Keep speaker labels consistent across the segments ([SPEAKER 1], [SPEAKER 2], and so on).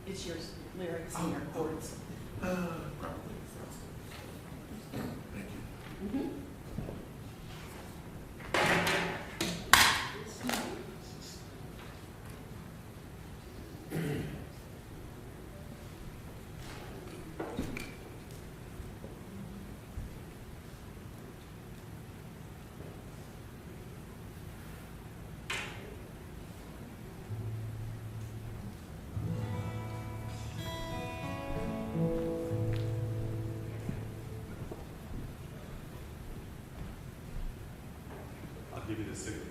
[SPEAKER 1] It's your lyrics and your chords.
[SPEAKER 2] Probably. Thank you.
[SPEAKER 1] Mm-hmm.
[SPEAKER 3] I'll give you the signal.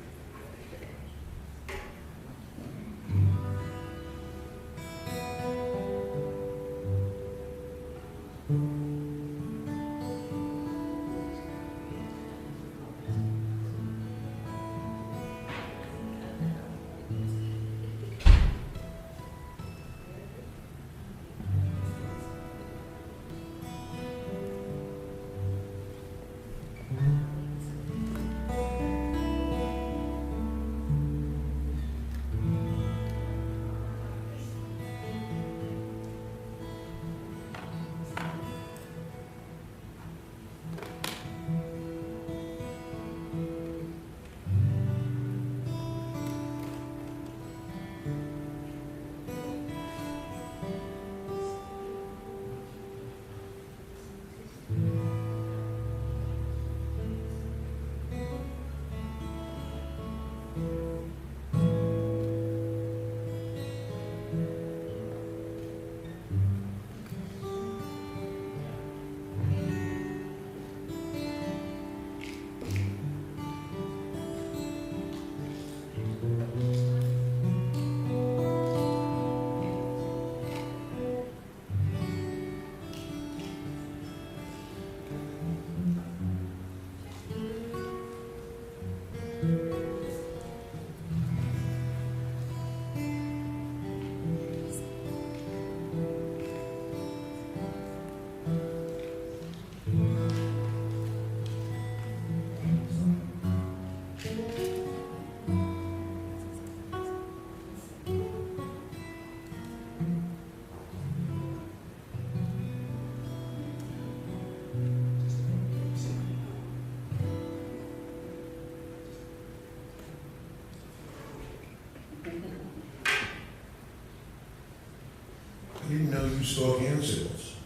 [SPEAKER 2] I didn't know you saw hand signals.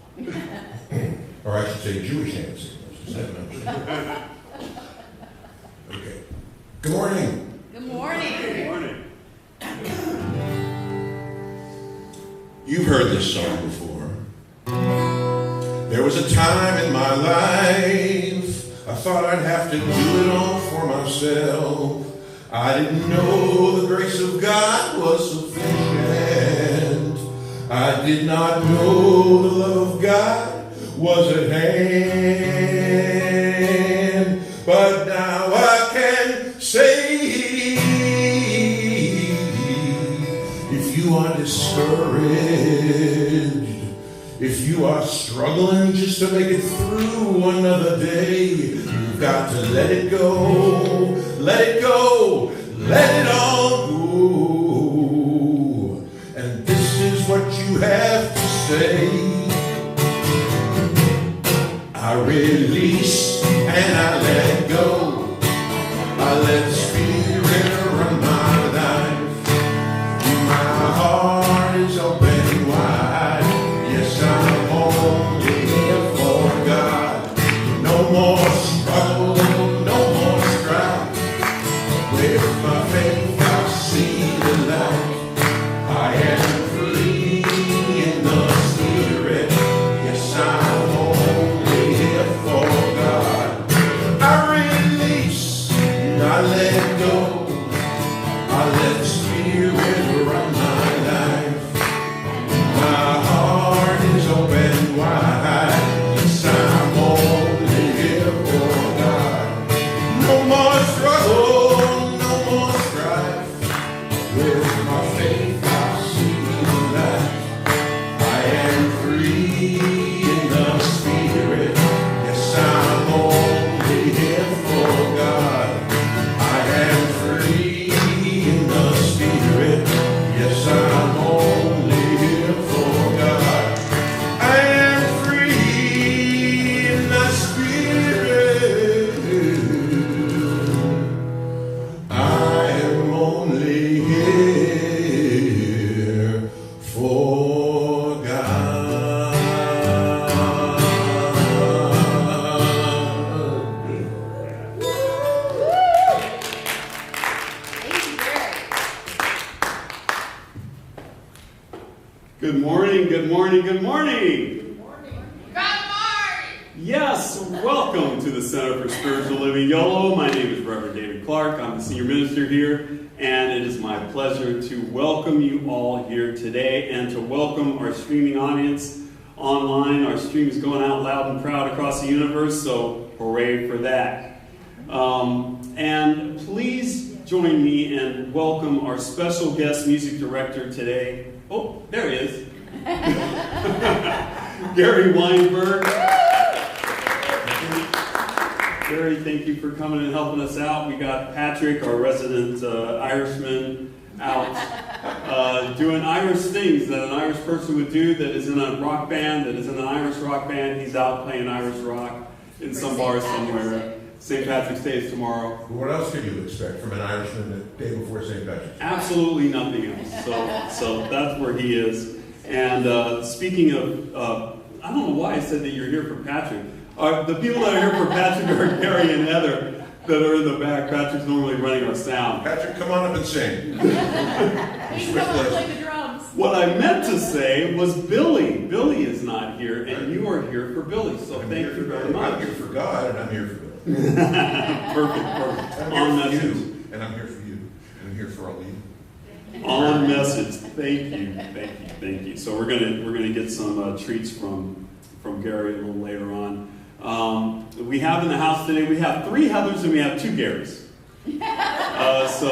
[SPEAKER 2] Or I should say Jewish hand signals. Is that not okay. Good morning.
[SPEAKER 1] Good morning.
[SPEAKER 3] Good morning.
[SPEAKER 2] You've heard this song before. There was a time in my life I thought I'd have to do it all for myself. I didn't know the grace of God was sufficient. I did not know the love of God was at hand. But now I can say, if you are discouraged, if you are struggling just to make it through another day, you've got to let it go, let it go, let it all go. And this is what you have to say. I release and I let go. I let Spirit run my life. My heart is open wide. Yes, I'm only here for God. No more struggle, no more strife. With my faith I'll see the light. I am free in the Spirit. Yes, I'm only here for
[SPEAKER 3] Good morning, good morning, good morning.
[SPEAKER 1] Good morning.
[SPEAKER 3] Yes, welcome to the Center for Spiritual Living Yolo. My name is Reverend David Clark. I'm the senior minister here, and it is my pleasure to welcome you all here today and to welcome our streaming audience online. Our stream is going out loud and proud across the universe, so hooray for that. And please join me and welcome our special guest music director today. Oh, there he is. Gary Weinberg. Gary, thank you for coming and helping us out. We got Patrick, our resident Irishman, out doing Irish things that an Irish person would do that is in a rock band, that is in an Irish rock band. He's out playing Irish rock in some bar somewhere. St. Patrick's Day is tomorrow.
[SPEAKER 2] What else could you expect from an Irishman the day before St. Patrick's Day?
[SPEAKER 3] Absolutely nothing else. So that's where he is. And speaking of, I don't know why I said that you're here for Patrick. The people that are here for Patrick are Gary and Heather that are in the back. Patrick's normally running our sound.
[SPEAKER 2] Patrick, come on up and sing.
[SPEAKER 1] You can come and play the drums.
[SPEAKER 3] What I meant to say was Billy. Billy is not here, and you are here for Billy. So thank you very much.
[SPEAKER 2] I'm here for God, and I'm here for Billy.
[SPEAKER 3] Perfect.
[SPEAKER 2] I'm
[SPEAKER 3] On
[SPEAKER 2] here for
[SPEAKER 3] message.
[SPEAKER 2] you, and I'm here for you, and I'm here for all of you.
[SPEAKER 3] On message. Thank you. So we're gonna get some treats from Gary a little later on. We have in the house today. We have 3 Heathers and we have 2 Garys. So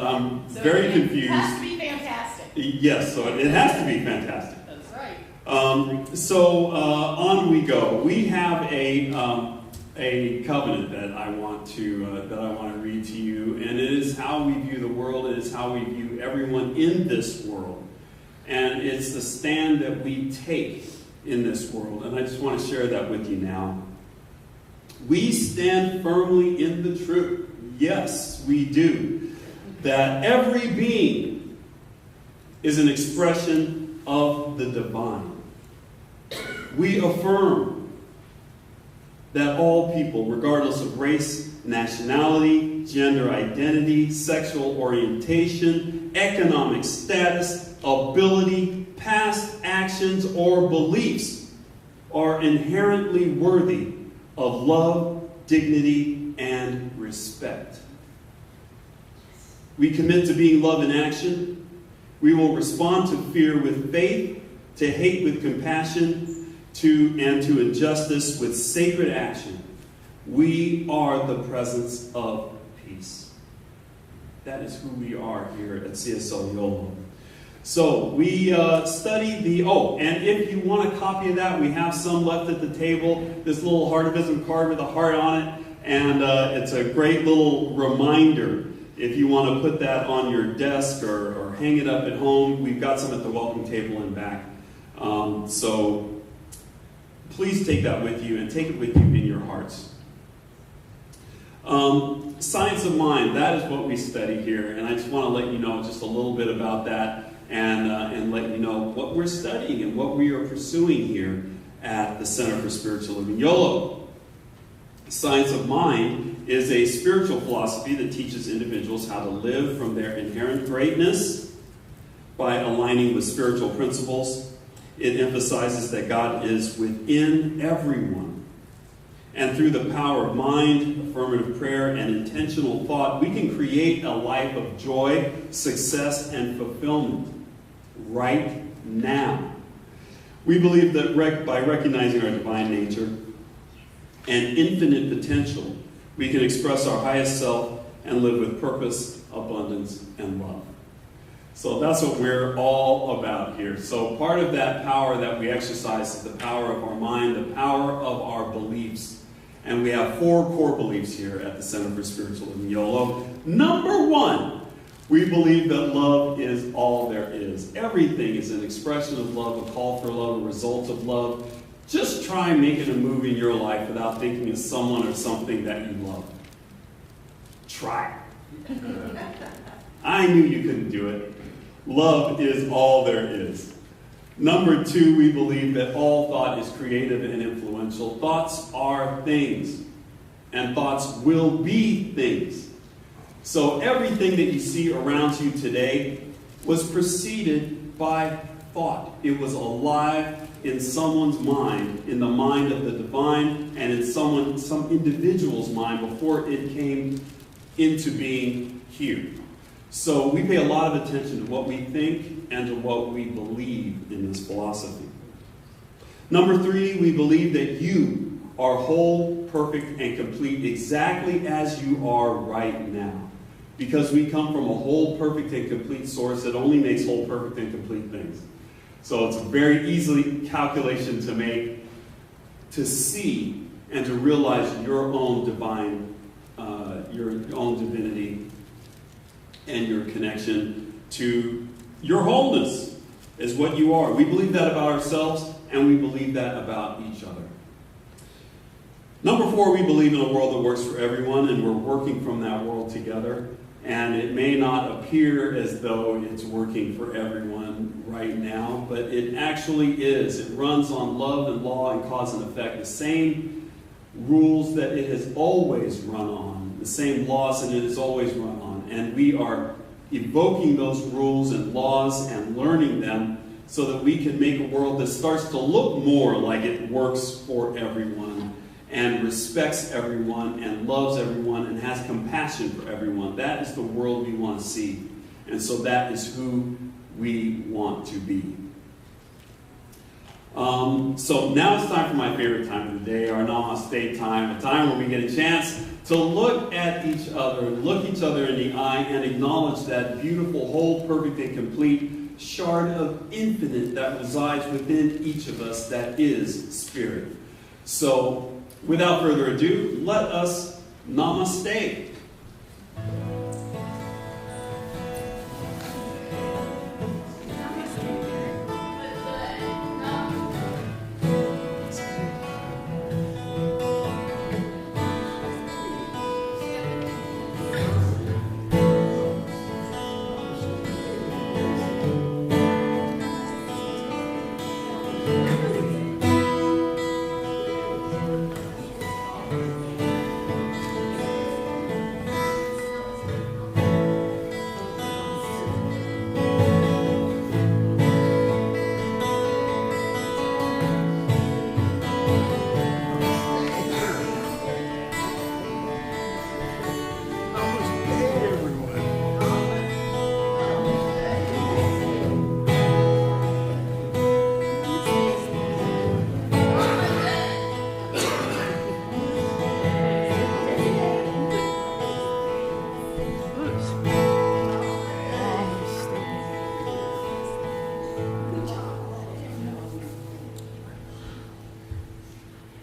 [SPEAKER 3] I'm very confused.
[SPEAKER 1] It has to be fantastic.
[SPEAKER 3] Yes, so it has to be fantastic.
[SPEAKER 1] That's right.
[SPEAKER 3] So on we go. We have a covenant that I want to read to you, and it is how we view the world. It is how we view everyone in this world, and it's the stand that we take in this world. And I just want to share that with you now. We stand firmly in the truth. Yes, we do. That every being is an expression of the divine. We affirm that all people, regardless of race, nationality, gender identity, sexual orientation, economic status, ability, past actions, or beliefs, are inherently worthy of love, dignity, and respect. We commit to being love in action. We will respond to fear with faith, to hate with compassion, and to injustice with sacred action. We are the presence of peace. That is who we are here at CSL Yolo. So we studied and if you want a copy of that, we have some left at the table. This little heartivism card with a heart on it, and it's a great little reminder if you want to put that on your desk or hang it up at home. We've got some at the welcome table and back. So please take that with you and take it with you in your hearts. Science of mind, that is what we study here, and I just want to let you know just a little bit about that and let you know what we're studying and what we are pursuing here at the Center for Spiritual Living Yolo. Science of mind is a spiritual philosophy that teaches individuals how to live from their inherent greatness by aligning with spiritual principles. It emphasizes that God is within everyone. And through the power of mind, affirmative prayer, and intentional thought, we can create a life of joy, success, and fulfillment right now. We believe that by recognizing our divine nature and infinite potential, we can express our highest self and live with purpose, abundance, and love. So that's what we're all about here. So part of that power that we exercise is the power of our mind, the power of our beliefs. And we have 4 core beliefs here at the Center for Spiritual Living Yolo. Number 1, we believe that love is all there is. Everything is an expression of love, a call for love, a result of love. Just try making a move in your life without thinking of someone or something that you love. Try it. I knew you couldn't do it. Love is all there is. Number 2, we believe that all thought is creative and influential. Thoughts are things, and thoughts will be things. So everything that you see around you today was preceded by thought. It was alive in someone's mind, in the mind of the divine, and in some individual's mind before it came into being here. So we pay a lot of attention to what we think and to what we believe in this philosophy. Number 3, we believe that you are whole, perfect, and complete exactly as you are right now. Because we come from a whole, perfect, and complete source that only makes whole, perfect, and complete things. So it's a very easy calculation to make, to see, and to realize your own divine, your own divinity, and your connection to your wholeness is what you are. We believe that about ourselves, and we believe that about each other. Number 4, we believe in a world that works for everyone, and we're working from that world together. And it may not appear as though it's working for everyone right now, but it actually is. It runs on love and law and cause and effect, the same rules that it has always run on, the same laws that it has always run on. And we are evoking those rules and laws and learning them so that we can make a world that starts to look more like it works for everyone and respects everyone and loves everyone and has compassion for everyone. That is the world we want to see. And so that is who we want to be. So now it's time for my favorite time of the day, our Namaste time, a time where we get a chance to look at each other, look each other in the eye, and acknowledge that beautiful, whole, perfect, and complete shard of infinite that resides within each of us, that is spirit. So, without further ado, let us Namaste.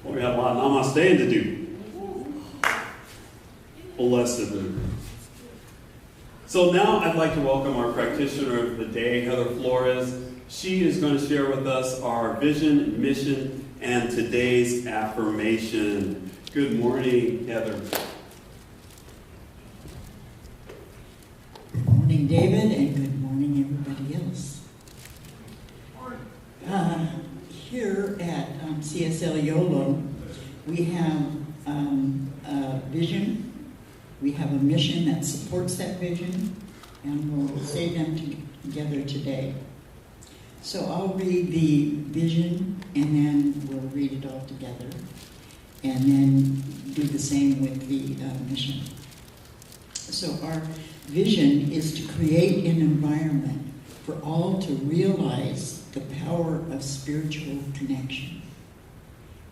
[SPEAKER 3] Well, we have a lot of namaste to do. Blessedly. So now I'd like to welcome our practitioner of the day, Heather Flores. She is going to share with us our vision, mission, and today's affirmation. Good morning, Heather.
[SPEAKER 4] Good morning, David, and good morning, everybody else. Here at CSL Yolo, we have a vision, we have a mission that supports that vision, and we'll say them together today. So I'll read the vision, and then we'll read it all together, and then do the same with the mission. So our vision is to create an environment for all to realize the power of spiritual connection.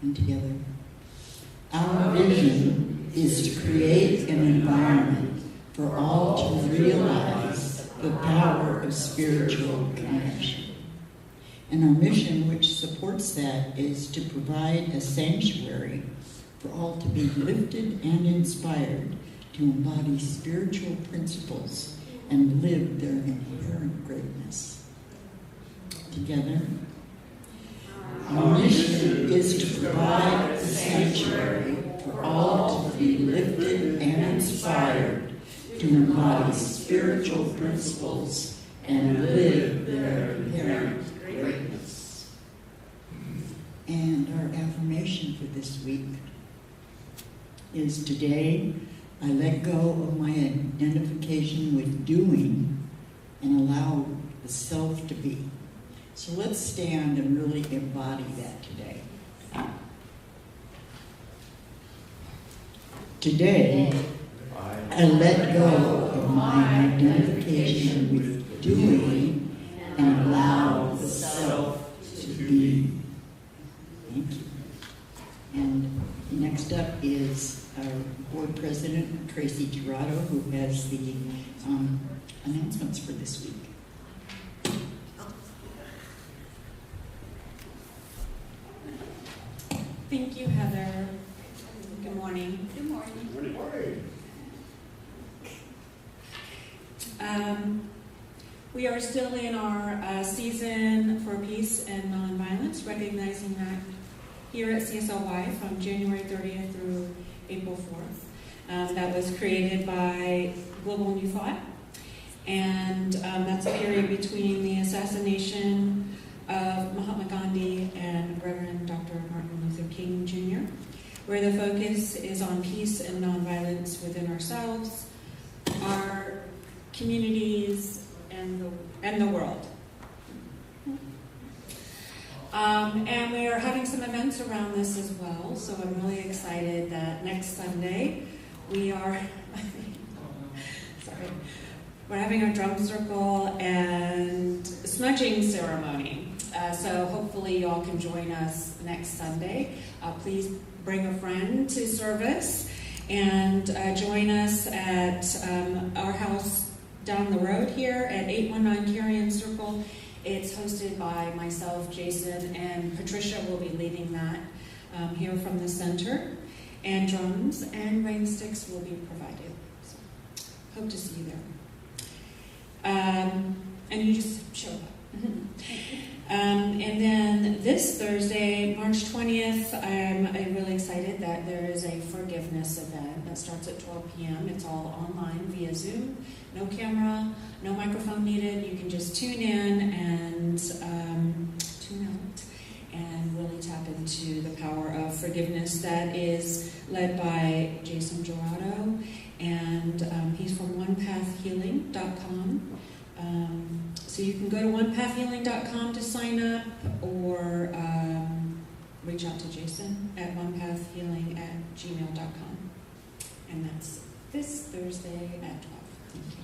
[SPEAKER 4] And together. Our vision is to create an environment for all to realize the power of spiritual connection. And our mission, which supports that, is to provide a sanctuary for all to be lifted and inspired to embody spiritual principles and live their inherent greatness. Together. Our mission is to provide a sanctuary for all to be lifted and inspired to embody spiritual principles and live their inherent greatness. And our affirmation for this week is today I let go of my identification with doing and allow the self to be. So let's stand and really embody that today. Today, I let go of my identification with doing and allow the self to be. Thank you. And next up is our board president, Tracy Girado, who has the announcements for this week.
[SPEAKER 5] Thank you, Heather. Good morning.
[SPEAKER 1] Good morning.
[SPEAKER 3] Good morning.
[SPEAKER 5] We are still in our season for peace and nonviolence, recognizing that here at CSLY from January 30th through April 4th. That was created by Global New Thought, and that's a period between the assassination of Mahatma Gandhi and Reverend Dr. Martin Luther King Jr., where the focus is on peace and nonviolence within ourselves, our communities, and the world. And we are having some events around this as well, so I'm really excited that next Sunday we are we're having our drum circle and smudging ceremony. So hopefully y'all can join us next Sunday. Please bring a friend to service and join us at our house down the road here at 819 Carrion Circle. It's hosted by myself, Jason, and Patricia will be leading that here from the center. And drums and rain sticks will be provided. So hope to see you there. And you just show up. And then this Thursday, March 20th, I'm really excited that there is a forgiveness event that starts at 12 p.m. It's all online via Zoom. No camera, no microphone needed. You can just tune in and tune out and really tap into the power of forgiveness that is led by Jason Girado. And he's from onepathhealing.com. So you can go to onepathhealing.com to sign up or reach out to Jason at onepathhealing@gmail.com. And that's this Thursday at 12. Thank you.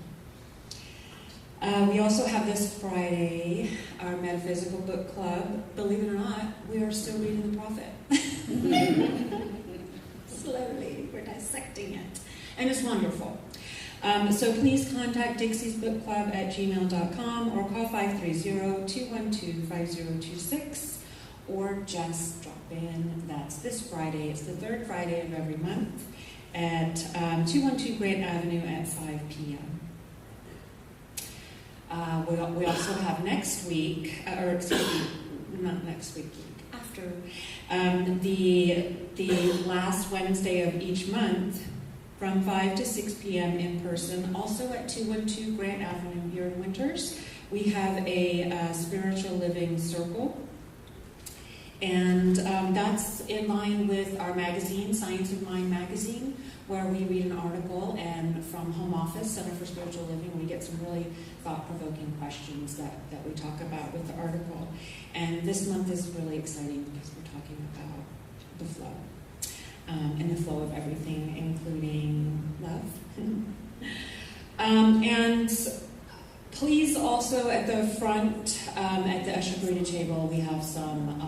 [SPEAKER 5] We also have this Friday our Metaphysical Book Club. Believe it or not, we are still reading the Prophet. Slowly, we're dissecting it. And it's wonderful. So please contact Dixie's Book Club at gmail.com or call 530-212-5026 or just drop in. That's this Friday. It's the third Friday of every month at 212 Grant Avenue at 5 p.m. We also have next week, or excuse me, not next week, after, the last Wednesday of each month, from 5 to 6 p.m. in person, also at 212 Grant Avenue here in Winters. We have a spiritual living circle, and that's in line with our magazine, Science of Mind magazine, where we read an article, and from Home Office, Center for Spiritual Living, we get some really thought-provoking questions that we talk about with the article. And this month is really exciting because we're talking about the flow. And the flow of everything, including love. And please also at the front, at the usher greeting table, we have some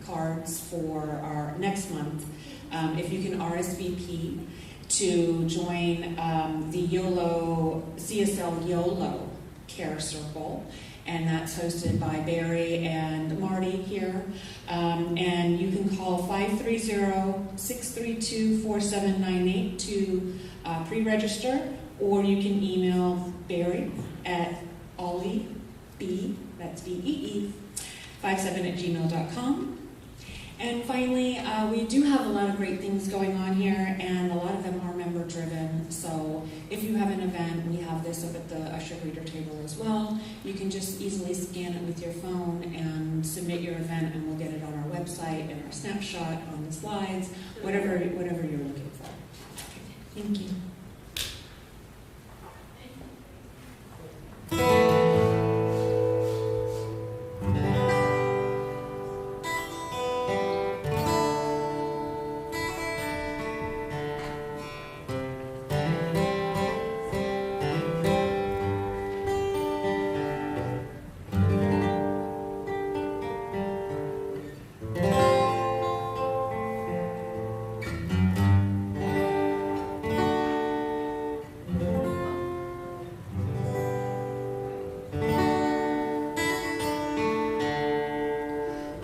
[SPEAKER 5] cards for our next month. If you can RSVP to join the Yolo, CSL Yolo Care Circle. And that's hosted by Barry and Marty here. And you can call 530-632-4798 to pre-register, or you can email Barry at Ollie B, that's B-E-E, 57@gmail.com. And finally, we do have a lot of great things going on here, and a lot of them are member-driven. So if you have an event, we have this up at the usher greeter table as well. You can just easily scan it with your phone and submit your event, and we'll get it on our website and our snapshot on the slides, whatever you're looking for. Thank you.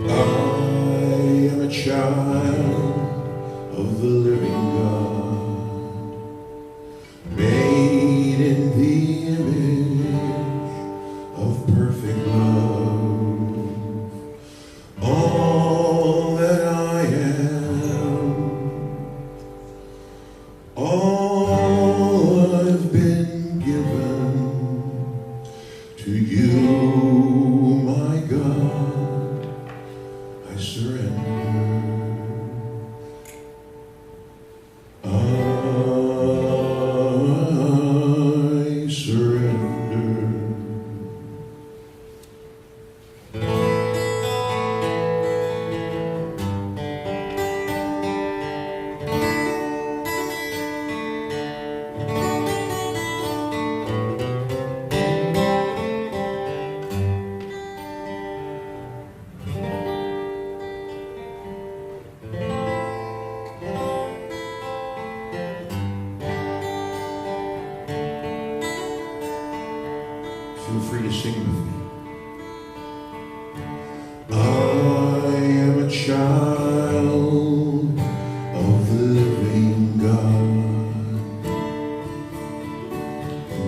[SPEAKER 2] I am a child of the living God, made in the image of perfect love. All that I am, all I've been given to you, my God, I surrender. I surrender. Feel free to sing with me. I am a child of the living God,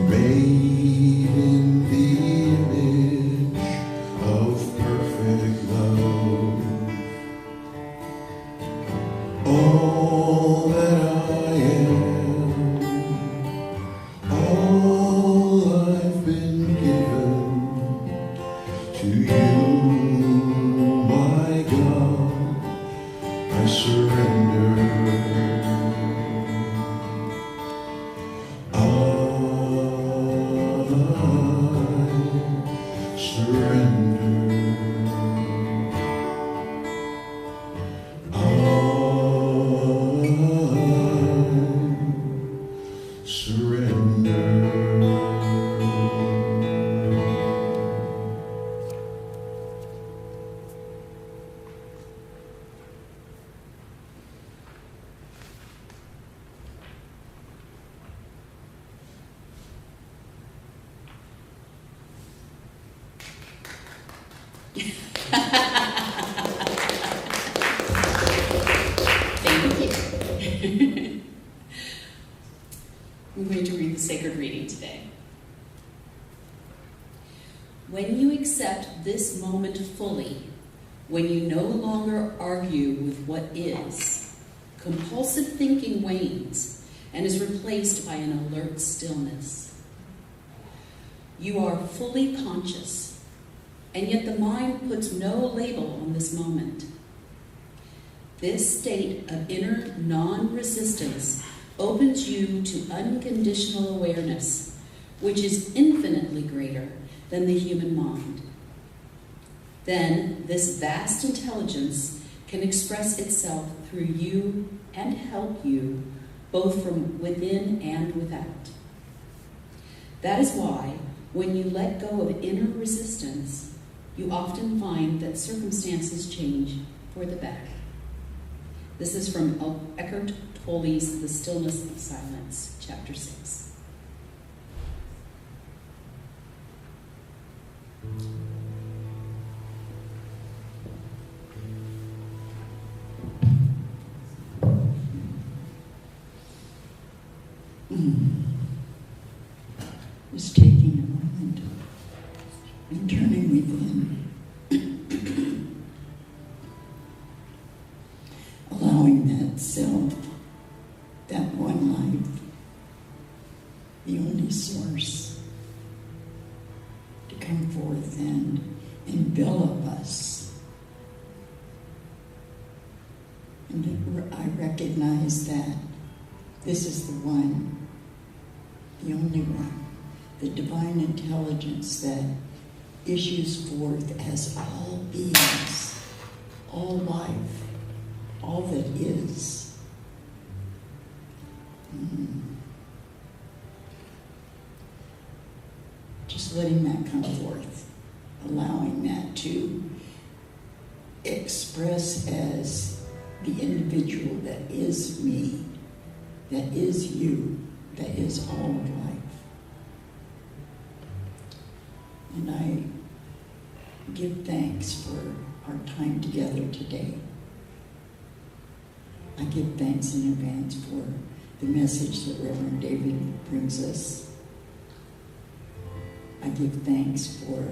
[SPEAKER 2] made in the image of perfect love. All that I am, all I've been given to you, my God, I surrender. I surrender. I surrender.
[SPEAKER 5] Thank you. I'm going to read the sacred reading today. When you accept this moment fully, when you no longer argue with what is, compulsive thinking wanes and is replaced by an alert stillness. You are fully conscious, and yet the mind puts no label on this moment. This state of inner non-resistance opens you to unconditional awareness, which is infinitely greater than the human mind. Then this vast intelligence can express itself through you and help you, both from within and without. That is why, when you let go of inner resistance, you often find that circumstances change for the better. This is from Eckhart Tolle's The Stillness of Silence, Chapter 6.
[SPEAKER 4] Just taking a moment and turning within. Allowing that self, that one life, the only source, to come forth and envelop us. And I recognize that this is the one, the only one, the divine intelligence that issues forth as all beings, all life, all that is. Just letting that come forth, allowing that to express as the individual that is me, that is you, that is all of life. And I give thanks for our time together today. I give thanks in advance for the message that Reverend David brings us. I give thanks for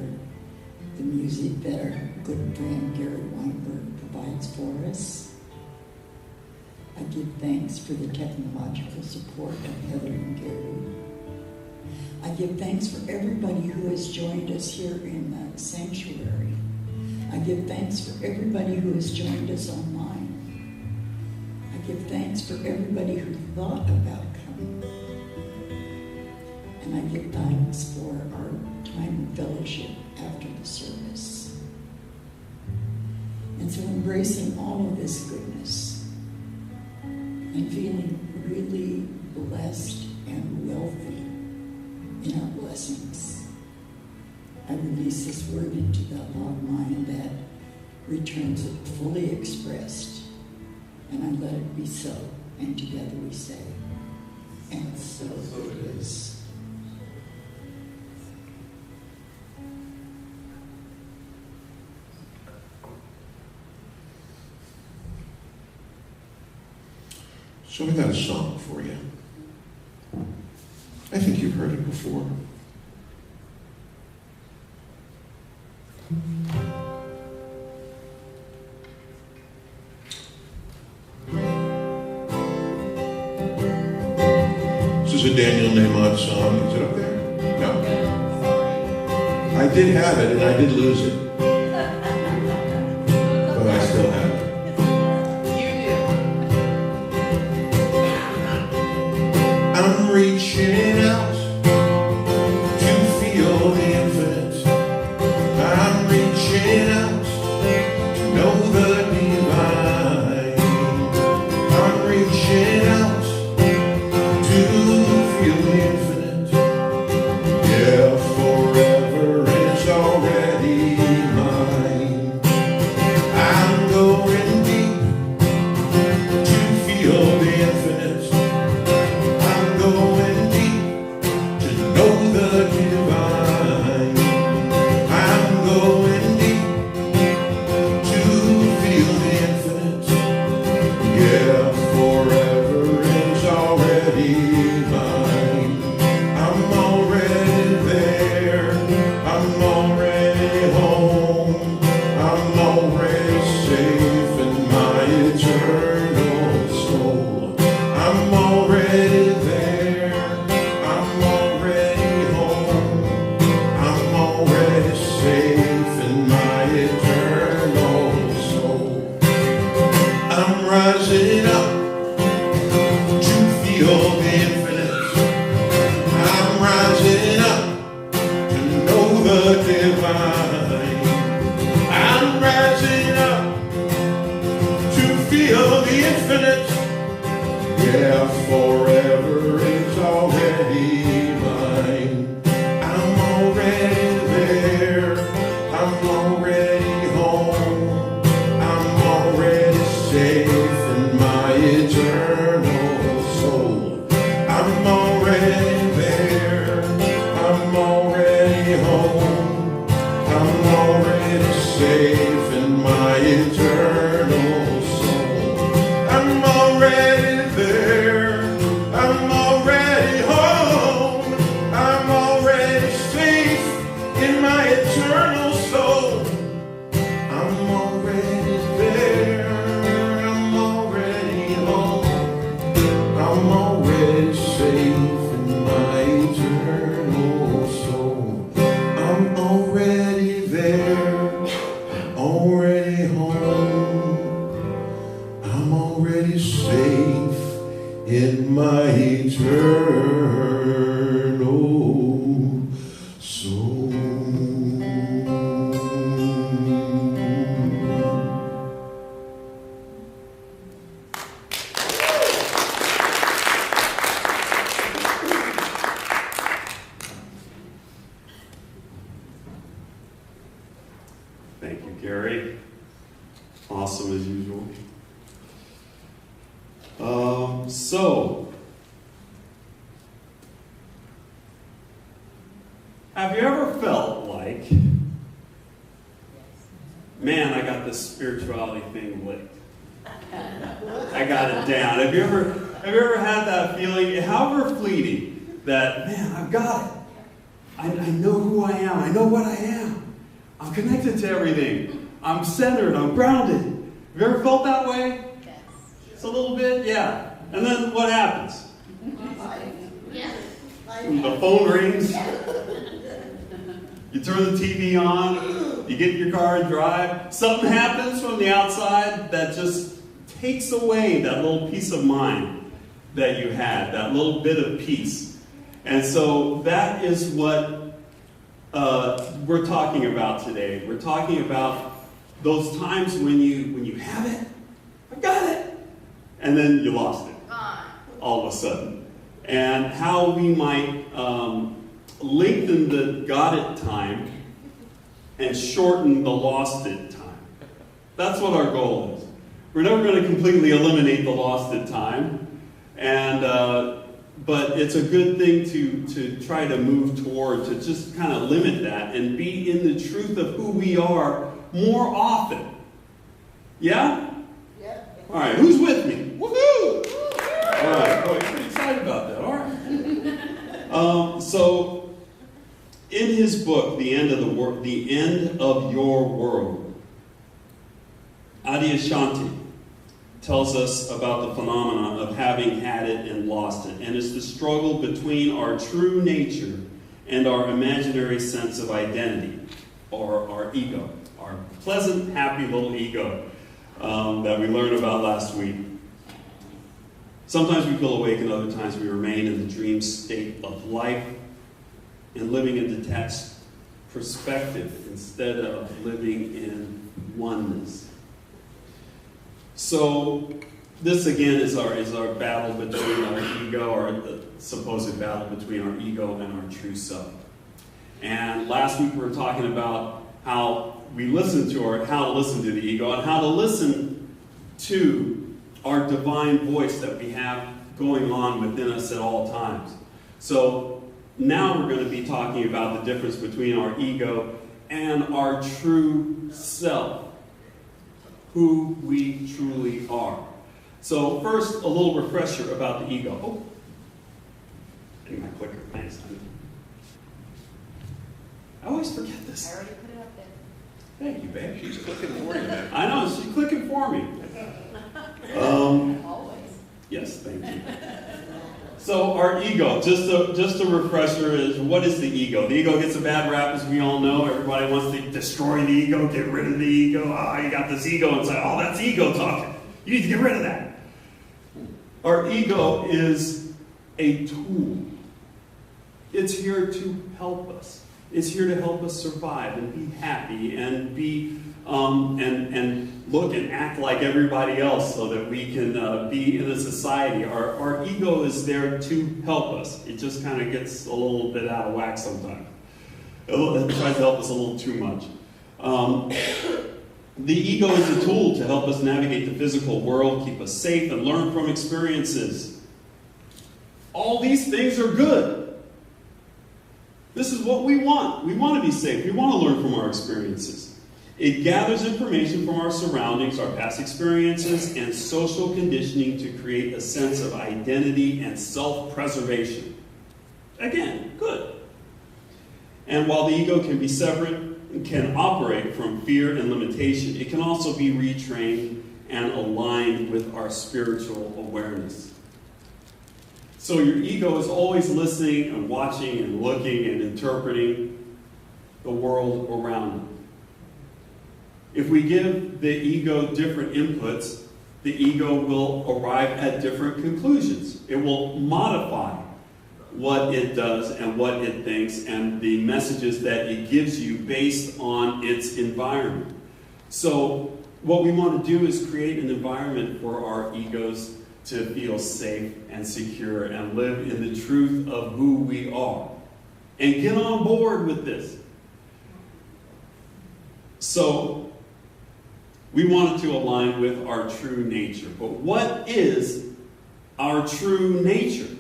[SPEAKER 4] the music that our good friend Gary Weinberg provides for us. I give thanks for the technological support of Heather and Gary. I give thanks for everybody who has joined us here in the sanctuary. I give thanks for everybody who has joined us online. I give thanks for everybody who thought about coming. And I give thanks for our time of fellowship after the service. And so embracing all of this goodness and feeling really blessed and wealthy in our blessings, I release this word into that log mind that returns it fully expressed, and I let it be so, and together we say, and so it is.
[SPEAKER 2] So I got a song for you. I think you've heard it before. This is a Daniel Nahmod song. Is it up there? No. I did have it, and I did lose it. But I still have it. I'm reaching out to feel the infinite. I'm reaching out to know the divine. I'm reaching out to feel the infinite. Yeah, forever is already mine. I'm going deep to feel the infinite. Going deep to know the divine. I'm going deep to feel the infinite. Yeah, forever is already mine. I'm already there. I'm already home. I'm already safe in my eternal soul. I'm already there. I'm already home. I'm already safe in my eternal soul. I'm rising up to feel the infinite. I'm rising up to know the divine. I'm rising up to feel the infinite. Yeah, forever is already mine. I'm already there. I'm already home. I'm already safe in my eternal soul. I'm already there. I'm already home. I'm already safe in my eternal soul. I'm already there. I'm already home. I'm already safe in my eternal soul. I'm already there. I'm already home. I'm already safe in my eternal soul. I'm already there. Already home. I'm already safe in my eternal soul.
[SPEAKER 3] Thank you, Gary. Awesome as usual. So, have you ever felt like man, I got this spirituality thing licked. I got it down. Have you ever had that feeling, however fleeting, that, man, I've got it. I know who I am. I know what I am. I'm connected to everything. I'm centered. I'm grounded. Have you ever felt that way?
[SPEAKER 1] Yes.
[SPEAKER 3] Just a little bit? Yeah. And then what happens?
[SPEAKER 1] Yeah.
[SPEAKER 3] The phone rings. You turn the TV on. You get in your car and drive. Something happens from the outside that just takes away that little peace of mind that you had, that little bit of peace. And so that is what we're talking about today. We're talking about those times when you have it, I got it, and then you lost it all of a sudden. And how we might lengthen the got it time and shorten the lost it time. That's what our goal is. We're never going to completely eliminate the lost it time, but it's a good thing to try to move toward, to just kind of limit that and be in the truth of who we are more often. Yeah?
[SPEAKER 1] Yeah.
[SPEAKER 3] All right, who's with me? Woohoo! All right, boy, you're pretty excited about that. All right. So, in his book, The End of Your World, Adyashanti tells us about the phenomenon of having had it and lost it. And it's the struggle between our true nature and our imaginary sense of identity, or our ego, our pleasant, happy little ego that we learned about last week. Sometimes we feel awake and other times we remain in the dream state of life and living in detached perspective instead of living in oneness. So this again is our battle between our ego, or supposed battle between our ego and our true self. And last week we were talking about how we listen to how to listen to the ego and how to listen to our divine voice that we have going on within us at all times. So now we're going to be talking about the difference between our ego and our true self, who we truly are. So first, a little refresher about the ego. Oh, I need my clicker. Thanks. I always forget this.
[SPEAKER 1] I already put it up there.
[SPEAKER 3] Thank you, babe.
[SPEAKER 2] She's clicking for you, man.
[SPEAKER 3] I know, she's clicking for me.
[SPEAKER 1] Always.
[SPEAKER 3] Yes, thank you. So our ego, just a refresher, is what is the ego? The ego gets a bad rap, as we all know. Everybody wants to destroy the ego, get rid of the ego. You got this ego inside. Oh, that's ego talking. You need to get rid of that. Our ego is a tool. It's here to help us. It's here to help us survive and be happy and be and look and act like everybody else so that we can be in a society. Our ego is there to help us. It just kind of gets a little bit out of whack sometimes. It tries to help us a little too much. The ego is a tool to help us navigate the physical world, keep us safe, and learn from experiences. All these things are good. This is what we want. We want to be safe. We want to learn from our experiences. It gathers information from our surroundings, our past experiences, and social conditioning to create a sense of identity and self-preservation. Again, good. And while the ego can be separate and can operate from fear and limitation, it can also be retrained and aligned with our spiritual awareness. So your ego is always listening and watching and looking and interpreting the world around it. If we give the ego different inputs, the ego will arrive at different conclusions. It will modify what it does and what it thinks and the messages that it gives you based on its environment. So what we want to do is create an environment for our egos to feel safe and secure and live in the truth of who we are. And get on board with this. So we want it to align with our true nature. But what is our true nature?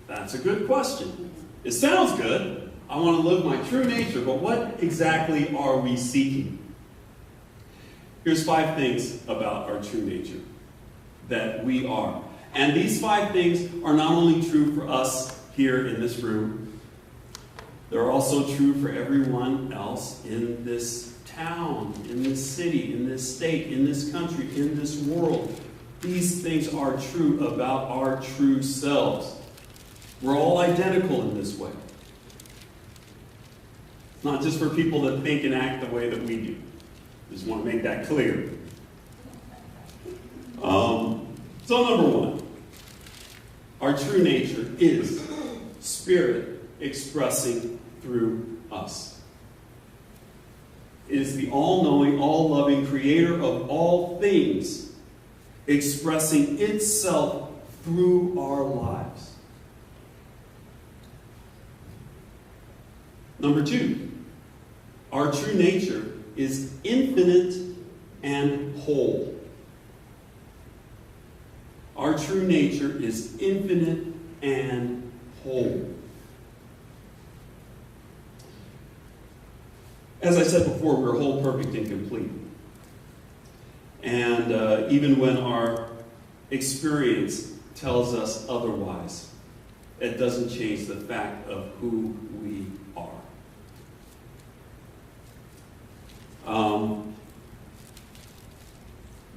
[SPEAKER 3] That's a good question. It sounds good. I want to live my true nature, but what exactly are we seeking? Here's 5 things about our true nature that we are. And these 5 things are not only true for us here in this room, they're also true for everyone else in this town, in this city, in this state, in this country, in this world. These things are true about our true selves. We're all identical in this way. Not just for people that think and act the way that we do. Just want to make that clear. So number 1, our true nature is Spirit expressing through us. It is the all-knowing, all-loving creator of all things expressing itself through our lives. Number 2, our true nature is infinite and whole. Our true nature is infinite and whole. As I said before, we're whole, perfect, and complete. And even when our experience tells us otherwise, it doesn't change the fact of who we are.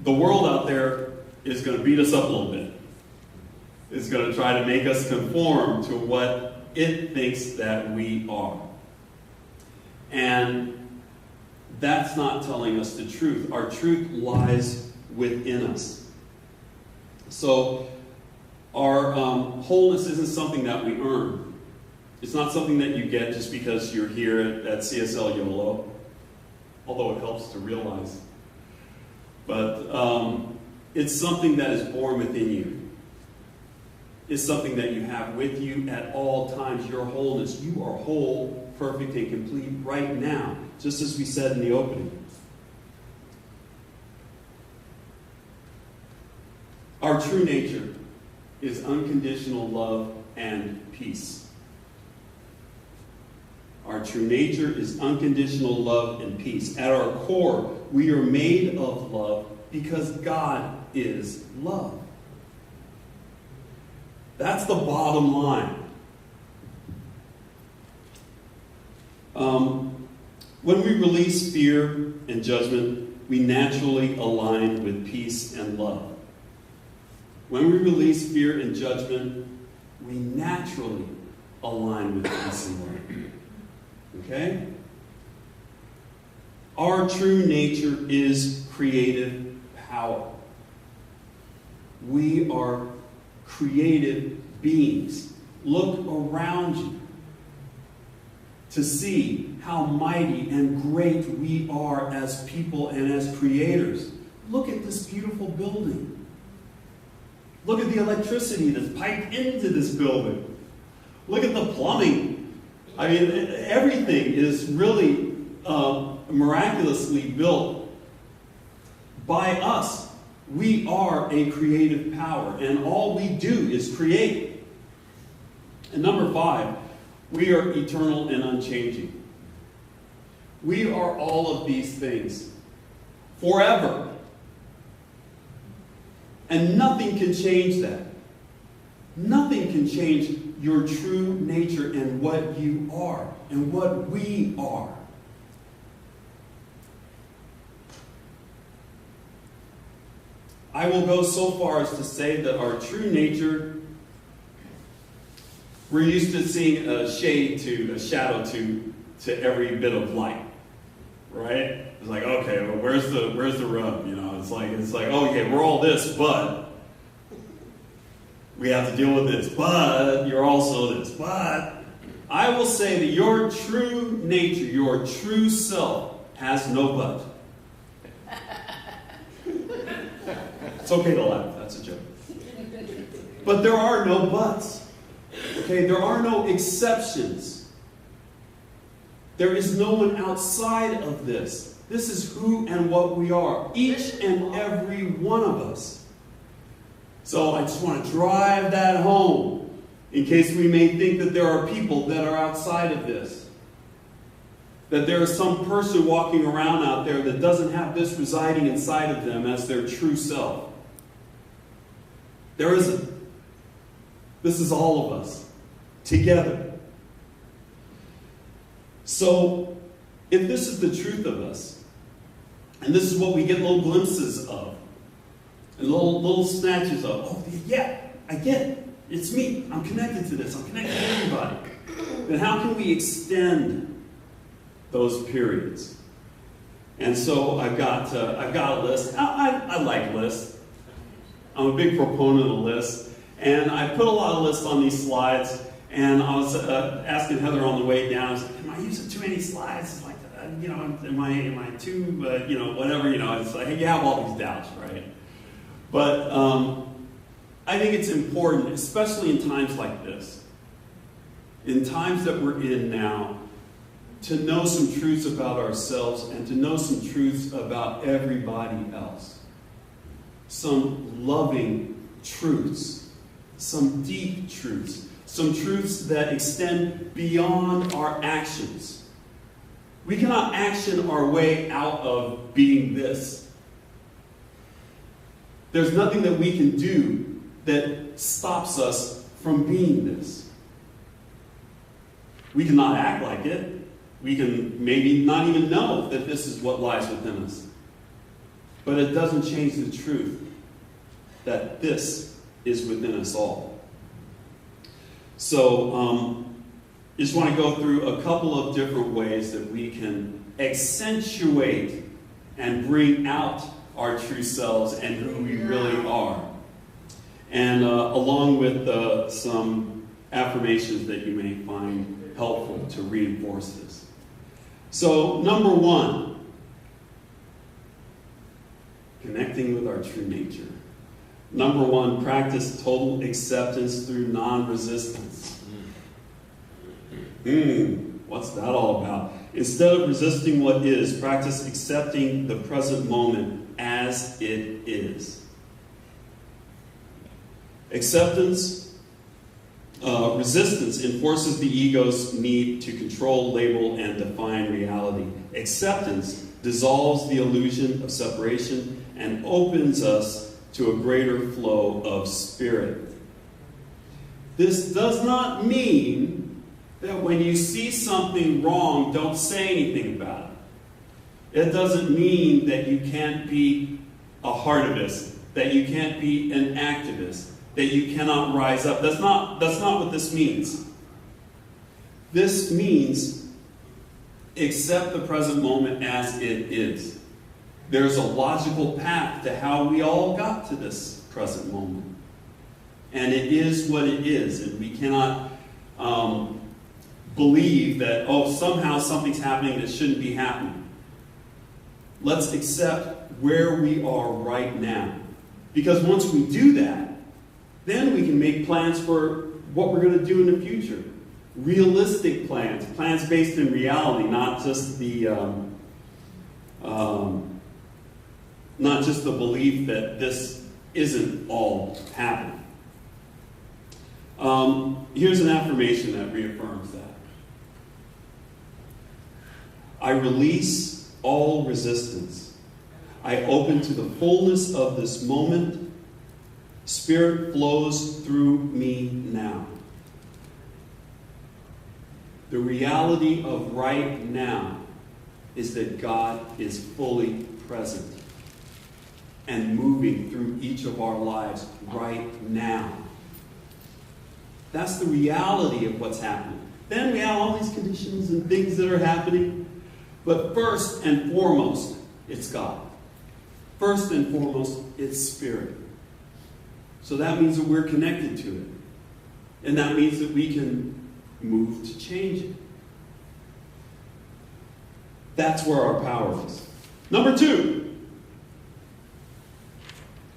[SPEAKER 3] The world out there is going to beat us up a little bit. It's going to try to make us conform to what it thinks that we are. And that's not telling us the truth. Our truth lies within us. So our wholeness isn't something that we earn. It's not something that you get just because you're here at CSL Yolo, although it helps to realize. But it's something that is born within you. It's something that you have with you at all times. Your wholeness. You are whole, perfect, and complete right now, just as we said in the opening. Our true nature is unconditional love and peace. Our true nature is unconditional love and peace. At our core, we are made of love because God is love. That's the bottom line. When we release fear and judgment, we naturally align with peace and love. When we release fear and judgment, we naturally align with peace and love. Okay? Our true nature is creative power. We are creative beings. Look around you to see how mighty and great we are as people and as creators. Look at this beautiful building. Look at the electricity that's piped into this building. Look at the plumbing. I mean, everything is really miraculously built by us. We are a creative power, and all we do is create. And number 5, we are eternal and unchanging. We are all of these things forever. And nothing can change that. Nothing can change your true nature and what you are and what we are. I will go so far as to say that our true nature, we're used to seeing a shadow to every bit of light, right? It's like, okay, well, where's the rub? You know, it's like, oh, okay, we're all this, but we have to deal with this. But you're also this. But I will say that your true nature, your true self, has no but. It's okay to laugh. That's a joke. But there are no buts. Okay, there are no exceptions. There is no one outside of this. This is who and what we are, each and every one of us. So I just want to drive that home. In case we may think that there are people that are outside of this. That there is some person walking around out there that doesn't have this residing inside of them as their true self. There isn't. This is all of us, together. So, if this is the truth of us, and this is what we get little glimpses of, and little snatches of, oh, yeah, I get it. It's me. I'm connected to this. I'm connected to everybody. Then how can we extend those periods? And so I've got a list. I like lists. I'm a big proponent of lists. And I put a lot of lists on these slides. And I was asking Heather on the way down, I was like, am I using too many slides? It's like, am I too, whatever, it's like, hey, you have all these doubts, right? But I think it's important, especially in times like this, in times that we're in now, to know some truths about ourselves and to know some truths about everybody else. Some loving truths, some deep truths, some truths that extend beyond our actions. We cannot action our way out of being this. There's nothing that we can do that stops us from being this. We cannot act like it. We can maybe not even know that this is what lies within us. But it doesn't change the truth that this is within us all. So, just want to go through a couple of different ways that we can accentuate and bring out our true selves and who we really are. And along with some affirmations that you may find helpful to reinforce this. So, number one, connecting with our true nature. Number one, practice total acceptance through non-resistance. What's that all about? Instead of resisting what is, practice accepting the present moment as it is. Resistance enforces the ego's need to control, label, and define reality. Acceptance dissolves the illusion of separation and opens us to a greater flow of spirit. This does not mean that when you see something wrong, don't say anything about it. It doesn't mean that you can't be a heartivist, that you can't be an activist, that you cannot rise up. That's not what this means. This means accept the present moment as it is. There's a logical path to how we all got to this present moment. And it is what it is. And we cannot believe that, somehow something's happening that shouldn't be happening. Let's accept where we are right now. Because once we do that, then we can make plans for what we're going to do in the future. Realistic plans. Plans based in reality, not just the belief that this isn't all happening. Here's an affirmation that reaffirms that. I release all resistance. I open to the fullness of this moment. Spirit flows through me now. The reality of right now is that God is fully present and moving through each of our lives right now. That's the reality of what's happening. Then we have all these conditions and things that are happening. But first and foremost, it's God. First and foremost, it's Spirit. So that means that we're connected to it. And that means that we can move to change it. That's where our power is. Number two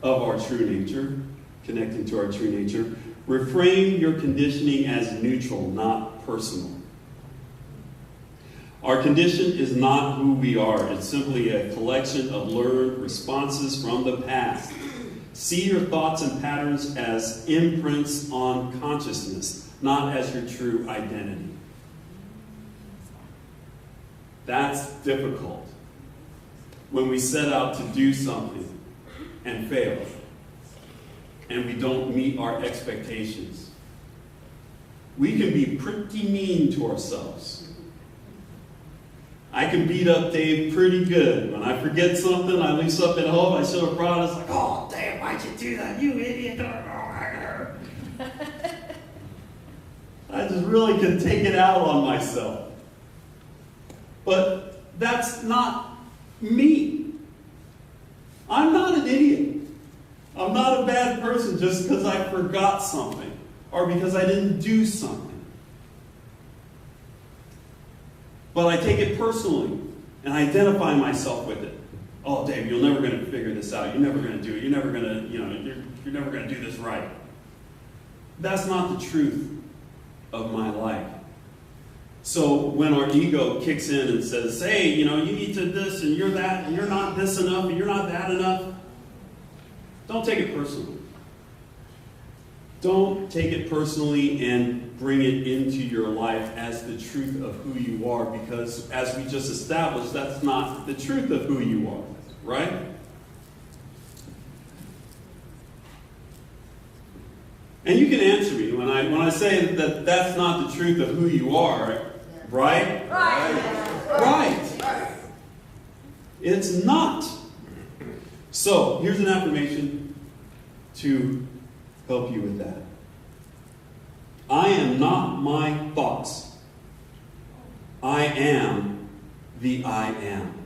[SPEAKER 3] of our true nature, connecting to our true nature, reframe your conditioning as neutral, not personal. Our condition is not who we are. It's simply a collection of learned responses from the past. See your thoughts and patterns as imprints on consciousness, not as your true identity. That's difficult when we set out to do something and fail, and we don't meet our expectations. We can be pretty mean to ourselves. I can beat up Dave pretty good. When I forget something, I leave something at home, I should have brought it. It's like, oh, Dave, why'd you do that? You idiot. I just really can take it out on myself. But that's not me. I'm not an idiot. I'm not a bad person just because I forgot something or because I didn't do something. But I take it personally and I identify myself with it. Oh, Dave, you're never going to figure this out. You're never going to do it. You're never going to, you're never going to do this right. That's not the truth of my life. So when our ego kicks in and says, hey, you need to this and you're that and you're not this enough and you're not that enough, don't take it personally. Don't take it personally and bring it into your life as the truth of who you are, because as we just established, that's not the truth of who you are, right? And you can answer me when I say that that's not the truth of who you are, right? Right. It's not. So here's an affirmation to help you with that. I am not my thoughts. I am the I am.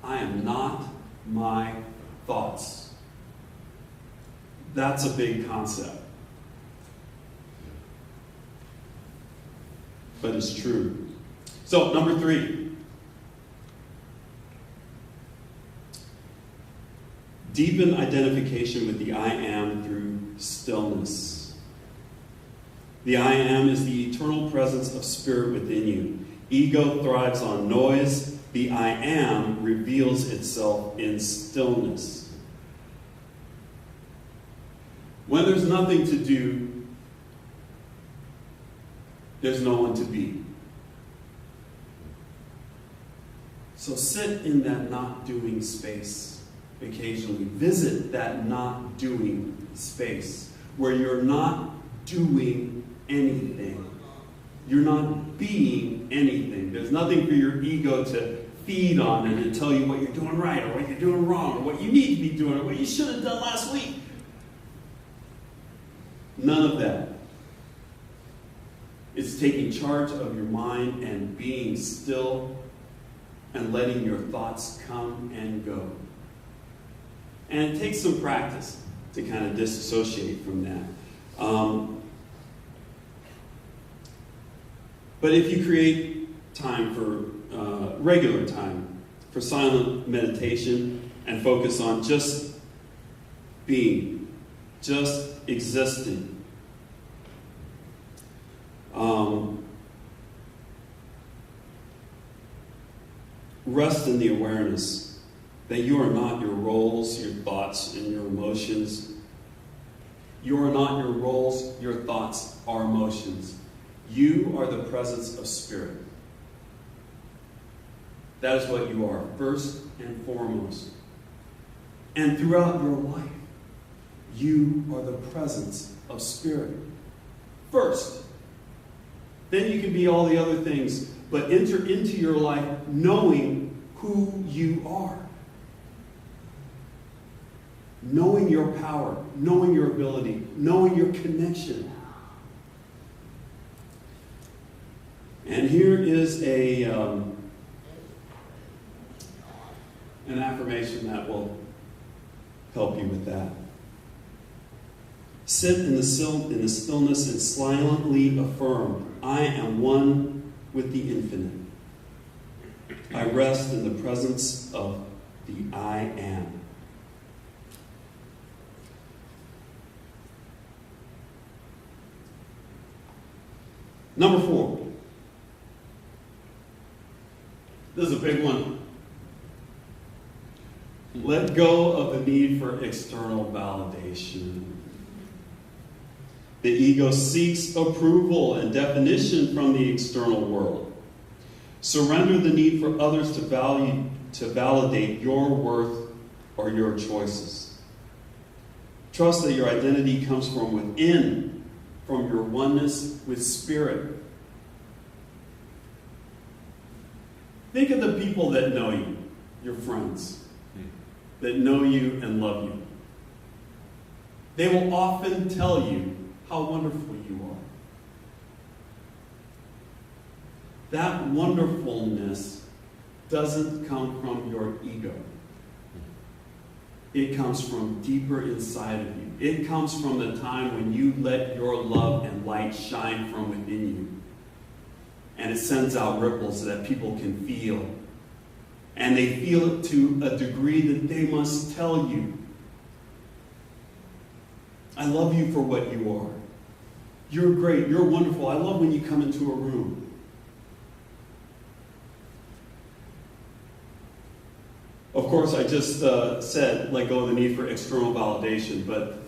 [SPEAKER 3] I am not my thoughts. That's a big concept. But it's true. So, number 3. Deepen identification with the I am through stillness. The I am is the eternal presence of spirit within you. Ego thrives on noise. The I am reveals itself in stillness. When there's nothing to do, there's no one to be. So sit in that not doing space. Occasionally visit that not doing space where you're not doing anything. You're not being anything. There's nothing for your ego to feed on and to tell you what you're doing right or what you're doing wrong or what you need to be doing or what you should have done last week. None of that. It's taking charge of your mind and being still and letting your thoughts come and go. And it takes some practice to kind of disassociate from that. But if you create time for regular time for silent meditation and focus on just being, just existing, rest in the awareness that you are not your roles, your thoughts, and your emotions. You are not your roles, your thoughts, or emotions. You are the presence of spirit. That is what you are, first and foremost. And throughout your life, you are the presence of spirit. First. Then you can be all the other things, but enter into your life knowing who you are. Knowing your power, knowing your ability, knowing your connection. And here is an affirmation that will help you with that. Sit in the stillness and silently affirm, I am one with the infinite. I rest in the presence of the I am. Number 4. This is a big one. Let go of the need for external validation. The ego seeks approval and definition from the external world. Surrender the need for others to validate your worth or your choices. Trust that your identity comes from within, from your oneness with Spirit. Think of the people that know you, your friends, that know you and love you. They will often tell you how wonderful you are. That wonderfulness doesn't come from your ego. It comes from deeper inside of you. It comes from the time when you let your love and light shine from within you. And it sends out ripples that people can feel. And they feel it to a degree that they must tell you, I love you for what you are. You're great. You're wonderful. I love when you come into a room. Of course, I just said let go of the need for external validation, but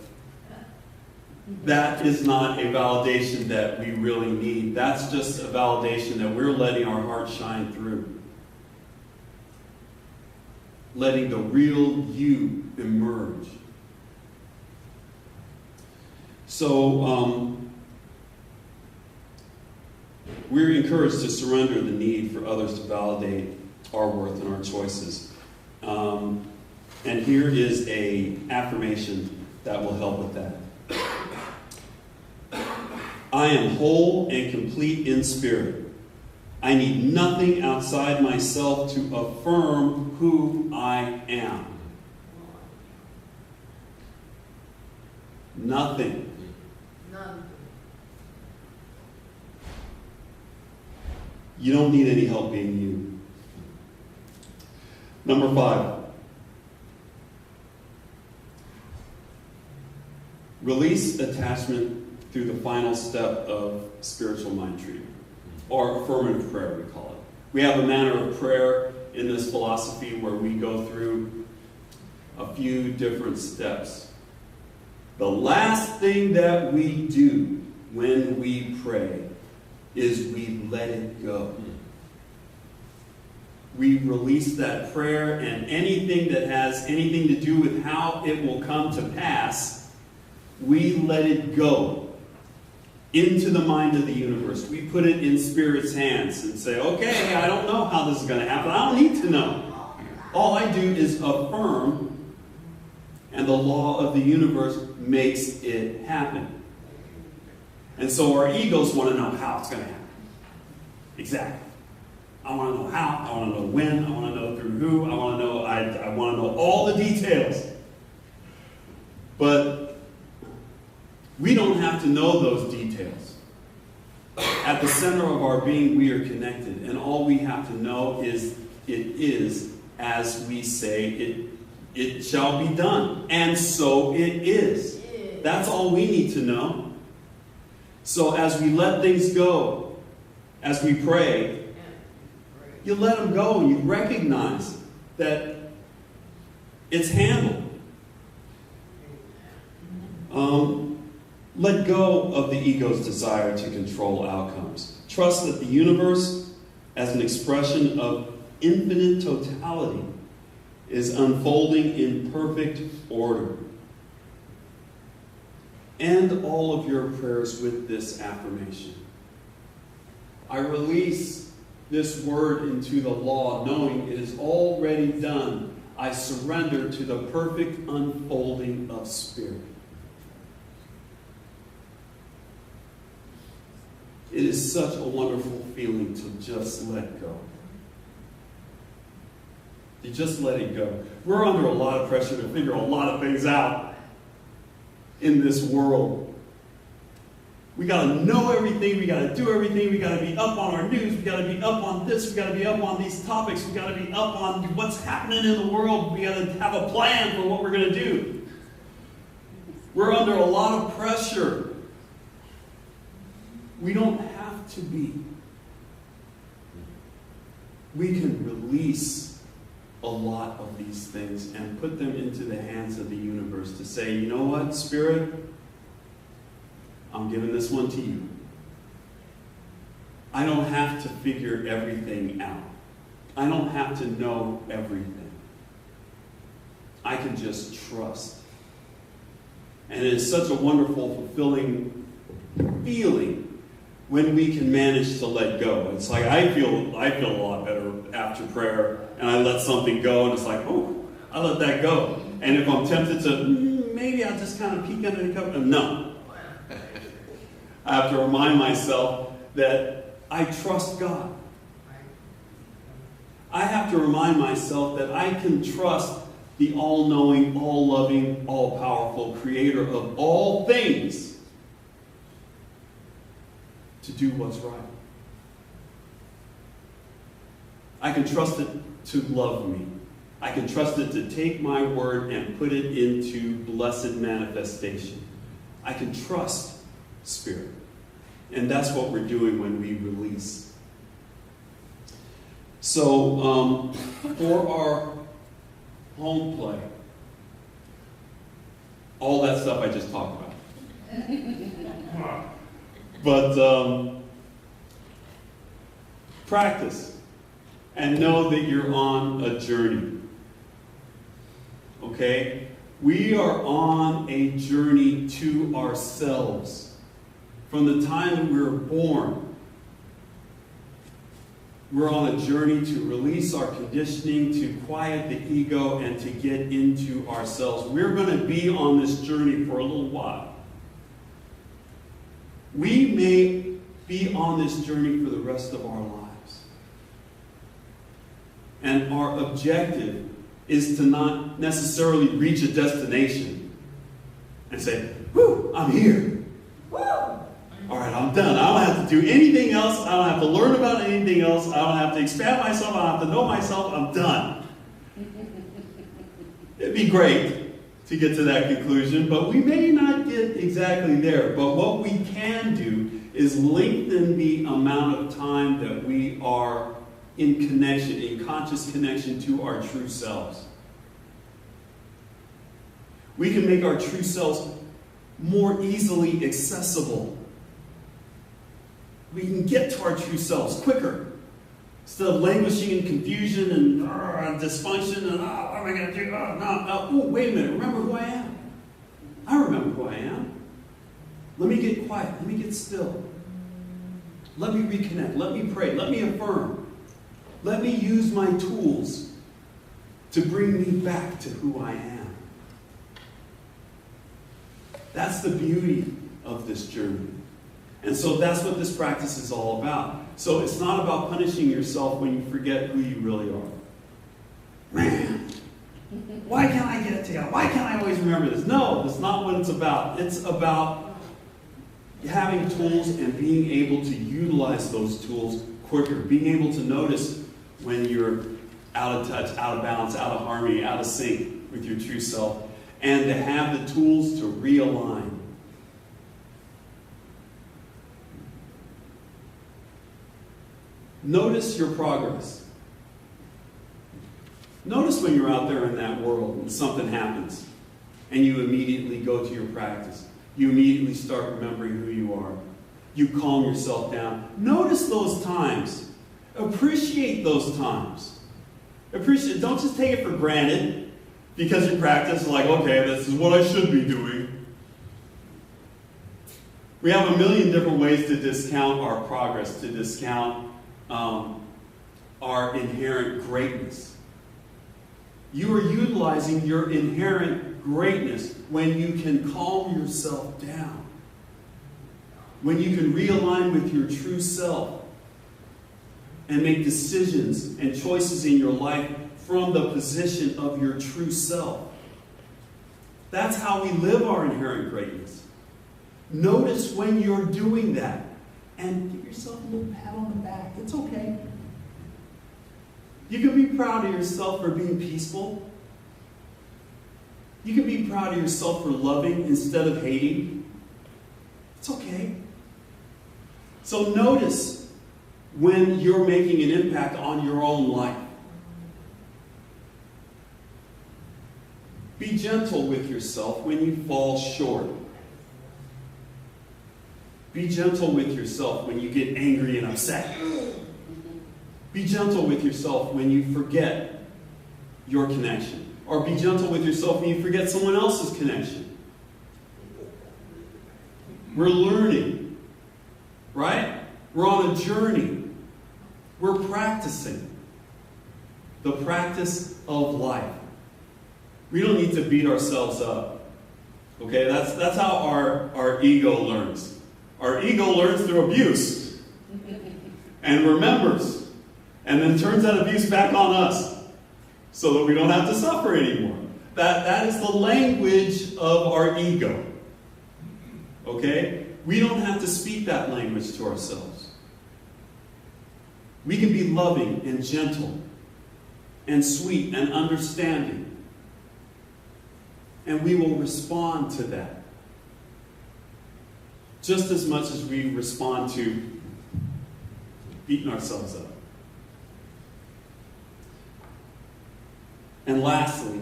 [SPEAKER 3] that is not a validation that we really need. That's just a validation that we're letting our heart shine through. Letting the real you emerge. So, we're encouraged to surrender the need for others to validate our worth and our choices. And here is an affirmation that will help with that. I am whole and complete in spirit. I need nothing outside myself to affirm who I am. Nothing.
[SPEAKER 1] None.
[SPEAKER 3] You don't need any help being you. Number 5. Release attachment through the final step of spiritual mind treatment, or affirmative prayer, we call it. We have a manner of prayer in this philosophy where we go through a few different steps. The last thing that we do when we pray is we let it go. We release that prayer, and anything that has anything to do with how it will come to pass, we let it go into the mind of the universe. We put it in Spirit's hands and say, okay, I don't know how this is going to happen. I don't need to know. All I do is affirm, and the law of the universe makes it happen. And so our egos want to know how it's going to happen. Exactly. I want to know how, I want to know when, I want to know through who, I want to know all the details. But we don't have to know those details. At the center of our being, we are connected. And all we have to know is it is as we say it shall be done. And so it is. That's all we need to know. So as we let things go, as we pray, you let them go and you recognize that it's handled. Let go of the ego's desire to control outcomes. Trust that the universe, as an expression of infinite totality, is unfolding in perfect order. End all of your prayers with this affirmation. I release this word into the law, knowing it is already done. I surrender to the perfect unfolding of Spirit. It is such a wonderful feeling to just let go. You just let it go. We're under a lot of pressure to figure a lot of things out in this world. We got to know everything. We got to do everything. We got to be up on our news. We got to be up on this. We got to be up on these topics. We got to be up on what's happening in the world. We got to have a plan for what we're going to do. We're under a lot of pressure. We don't have to be. We can release a lot of these things and put them into the hands of the universe to say, you know what, Spirit, I'm giving this one to you. I don't have to figure everything out. I don't have to know everything. I can just trust. And it is such a wonderful, fulfilling feeling when we can manage to let go. It's like I feel a lot better after prayer, and I let something go, and it's like, oh, I let that go. And if I'm tempted to, maybe I'll just kind of peek under the cover. No. I have to remind myself that I trust God. I have to remind myself that I can trust the all-knowing, all-loving, all-powerful creator of all things to do what's right. I can trust it to love me. I can trust it to take my word and put it into blessed manifestation. I can trust Spirit. And that's what we're doing when we release. So, for our home play, all that stuff I just talked about. But practice and know that you're on a journey. Okay? We are on a journey to ourselves. From the time that we were born, we're on a journey to release our conditioning, to quiet the ego, and to get into ourselves. We're going to be on this journey for a little while. We may be on this journey for the rest of our lives. And our objective is to not necessarily reach a destination and say, whew, I'm here. Woo! All right, I'm done. I don't have to do anything else. I don't have to learn about anything else. I don't have to expand myself. I don't have to know myself. I'm done. It'd be great to get to that conclusion, but we may not get exactly there. But what we can do is lengthen the amount of time that we are in connection, in conscious connection to our true selves. We can make our true selves more easily accessible. We can get to our true selves quicker. Instead of languishing in confusion and dysfunction and, what am I going to do? Oh, wait a minute. Remember who I am. I remember who I am. Let me get quiet. Let me get still. Let me reconnect. Let me pray. Let me affirm. Let me use my tools to bring me back to who I am. That's the beauty of this journey. And so that's what this practice is all about. So it's not about punishing yourself when you forget who you really are. Man, why can't I get it together? Why can't I always remember this? No, that's not what it's about. It's about having tools and being able to utilize those tools quicker. Being able to notice when you're out of touch, out of balance, out of harmony, out of sync with your true self. And to have the tools to realign. Notice your progress. Notice when you're out there in that world and something happens and you immediately go to your practice. You immediately start remembering who you are. You calm yourself down. Notice those times. Appreciate those times. Appreciate. Don't just take it for granted because you practice like, okay, this is what I should be doing. We have a million different ways to discount our progress, to discount our inherent greatness. You are utilizing your inherent greatness when you can calm yourself down. When you can realign with your true self and make decisions and choices in your life from the position of your true self. That's how we live our inherent greatness. Notice when you're doing that and give yourself a little pat on the back. It's okay. You can be proud of yourself for being peaceful. You can be proud of yourself for loving instead of hating. It's okay. So notice when you're making an impact on your own life. Be gentle with yourself when you fall short. Be gentle with yourself when you get angry and upset. Be gentle with yourself when you forget your connection. Or be gentle with yourself when you forget someone else's connection. We're learning, right? We're on a journey. We're practicing the practice of life. We don't need to beat ourselves up. Okay, that's how our ego learns. Our ego learns through abuse and remembers, and then turns that abuse back on us so that we don't have to suffer anymore. That is the language of our ego. Okay? We don't have to speak that language to ourselves. We can be loving and gentle and sweet and understanding. And we will respond to that just as much as we respond to beating ourselves up. And lastly,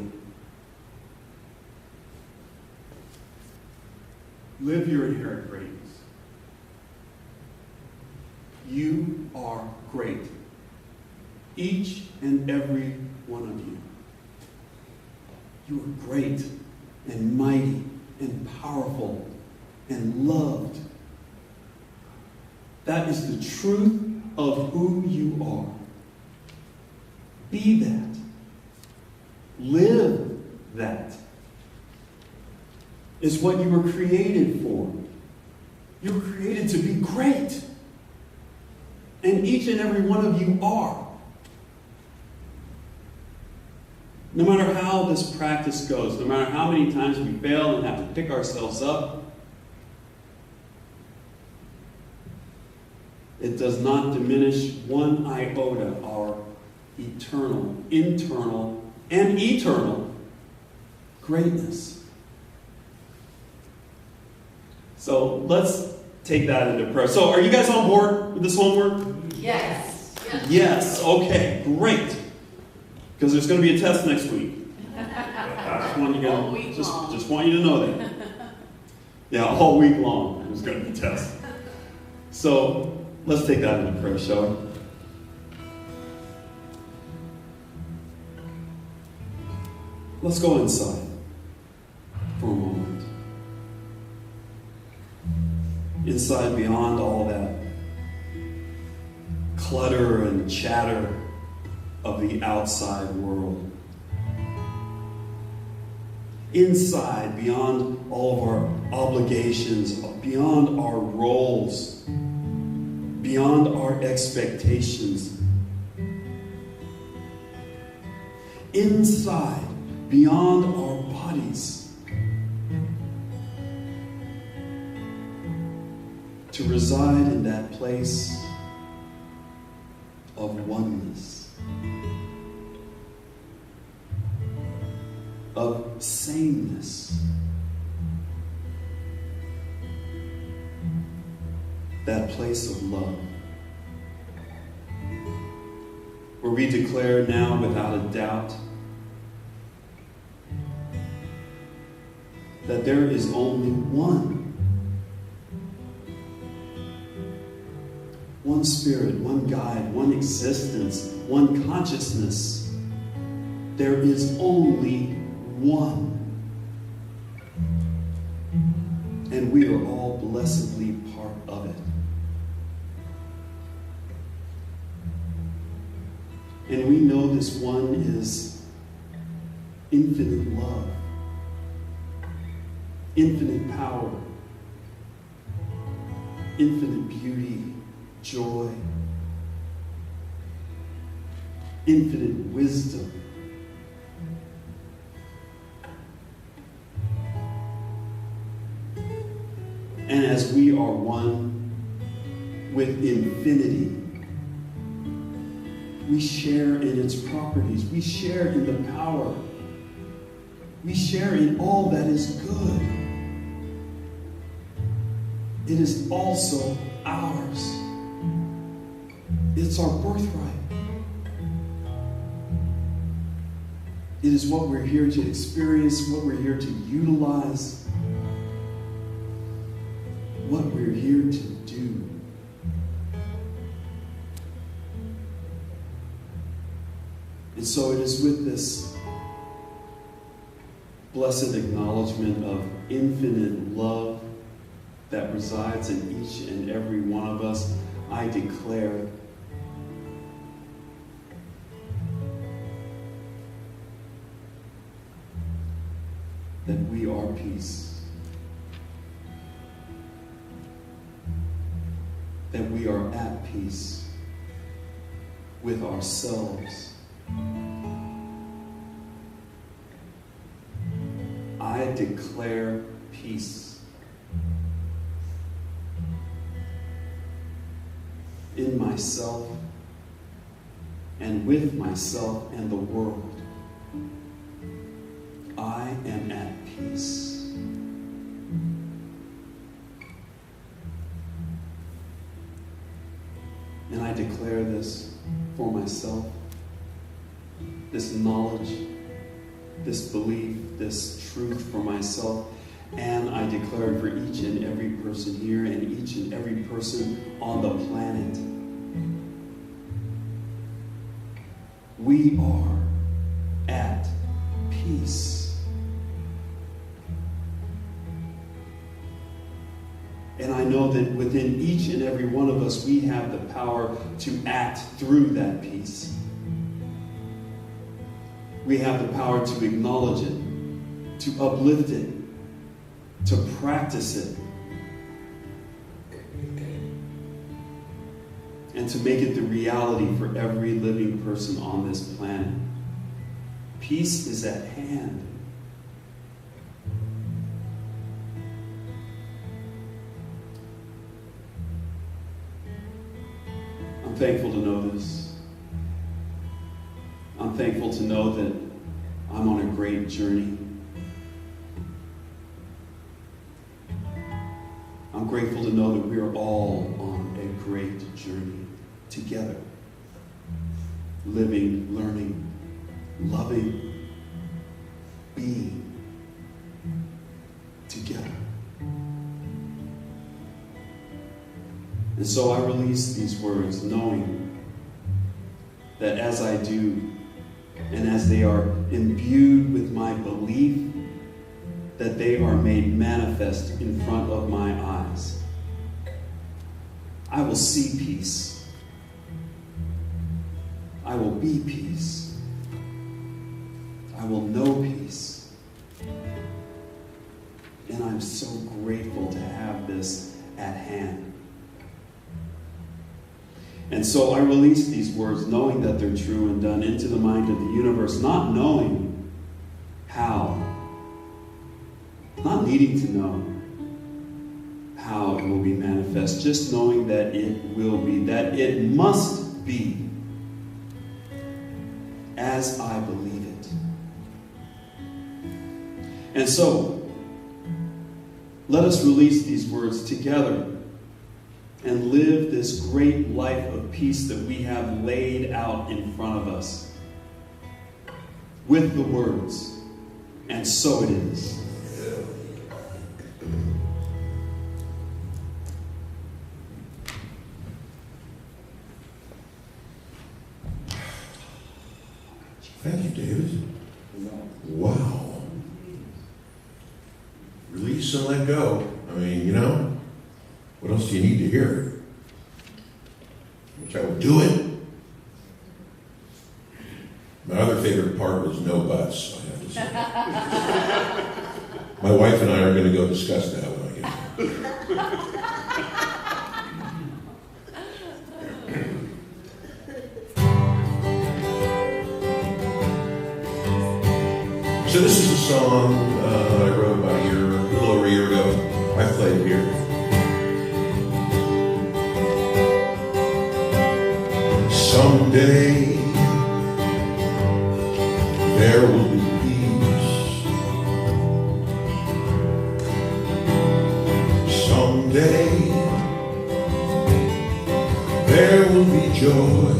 [SPEAKER 3] live your inherent greatness. You are great. Each and every one of you. You are great and mighty and powerful and loved. That is the truth of who you are. Be that. Live that. Is what you were created for. You were created to be great. And each and every one of you are. No matter how this practice goes, no matter how many times we fail and have to pick ourselves up, it does not diminish one iota our eternal, internal, and eternal greatness. So let's take that into prayer. So are you guys on board with this homework?
[SPEAKER 1] Yes.
[SPEAKER 3] Yes. Okay, great. Because there's going to be a test next week. Just want you to know that. Yeah, all week long there's going to be a test. So let's take that into prayer, shall we? Let's go inside for a moment. Inside, beyond all that clutter and chatter of the outside world. Inside, beyond all of our obligations, beyond our roles, beyond our expectations. Inside, beyond our bodies. To reside in that place of oneness, of sameness, that place of love, where we declare now without a doubt that there is only one Spirit, one guide, one existence, one consciousness. There is only one. And we are all blessedly part of it. And we know this one is infinite love, infinite power, infinite beauty, joy, infinite wisdom. And as we are one with infinity, we share in its properties. We share in the power. We share in all that is good. It is also ours. It's our birthright. It is what we're here to experience, what we're here to utilize, what we're here to do. And so it is with this blessed acknowledgement of infinite love that resides in each and every one of us, I declare that we are peace. That we are at peace with ourselves. I declare peace in myself and with myself and the world. I am at peace. And I declare this for myself, this knowledge, this belief, this truth for myself, and I declare it for each and every person here and each and every person on the planet. We are at peace. And I know that within each and every one of us, we have the power to act through that peace. We have the power to acknowledge it, to uplift it, to practice it, and to make it the reality for every living person on this planet. Peace is at hand. I'm thankful to know this. I'm thankful to know that I'm on a great journey. I'm grateful to know that we are all on a great journey together. Living, learning, loving, being together. And so I release these words knowing that as I do, and as they are imbued with my belief, that they are made manifest in front of my eyes. I will see peace. I will be peace. I will know peace. And I'm so grateful to have this at hand. And so I release these words knowing that they're true and done into the mind of the universe, not knowing how, not needing to know how it will be manifest, just knowing that it will be, that it must be as I believe it. And so, let us release these words together and live this great life of peace that we have laid out in front of us with the words, and so it is.
[SPEAKER 2] Thank you, David. Wow. Release and let go. I mean, you know, what else do you need to hear? Which I would do it. My other favorite part was no buts, I have to say. My wife and I are going to go discuss that when I get home. So this is a song I wrote about a little over a year ago. I played it here. Someday there will be peace. Someday there will be joy.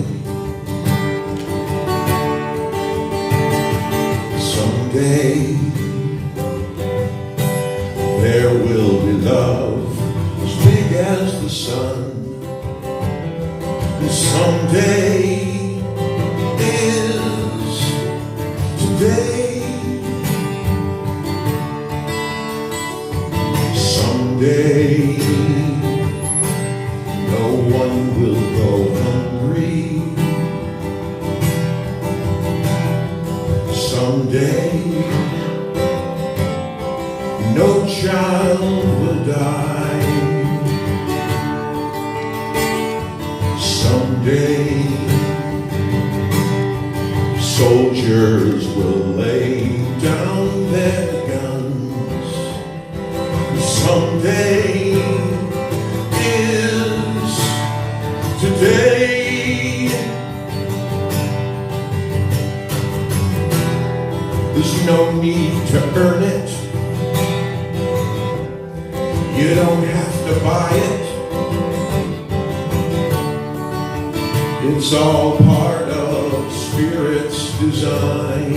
[SPEAKER 2] Someday, no child will die. Someday, soldiers will lay down their guns. Someday is today. There's no need to earn it. You don't have to buy it. It's all part of Spirit's design.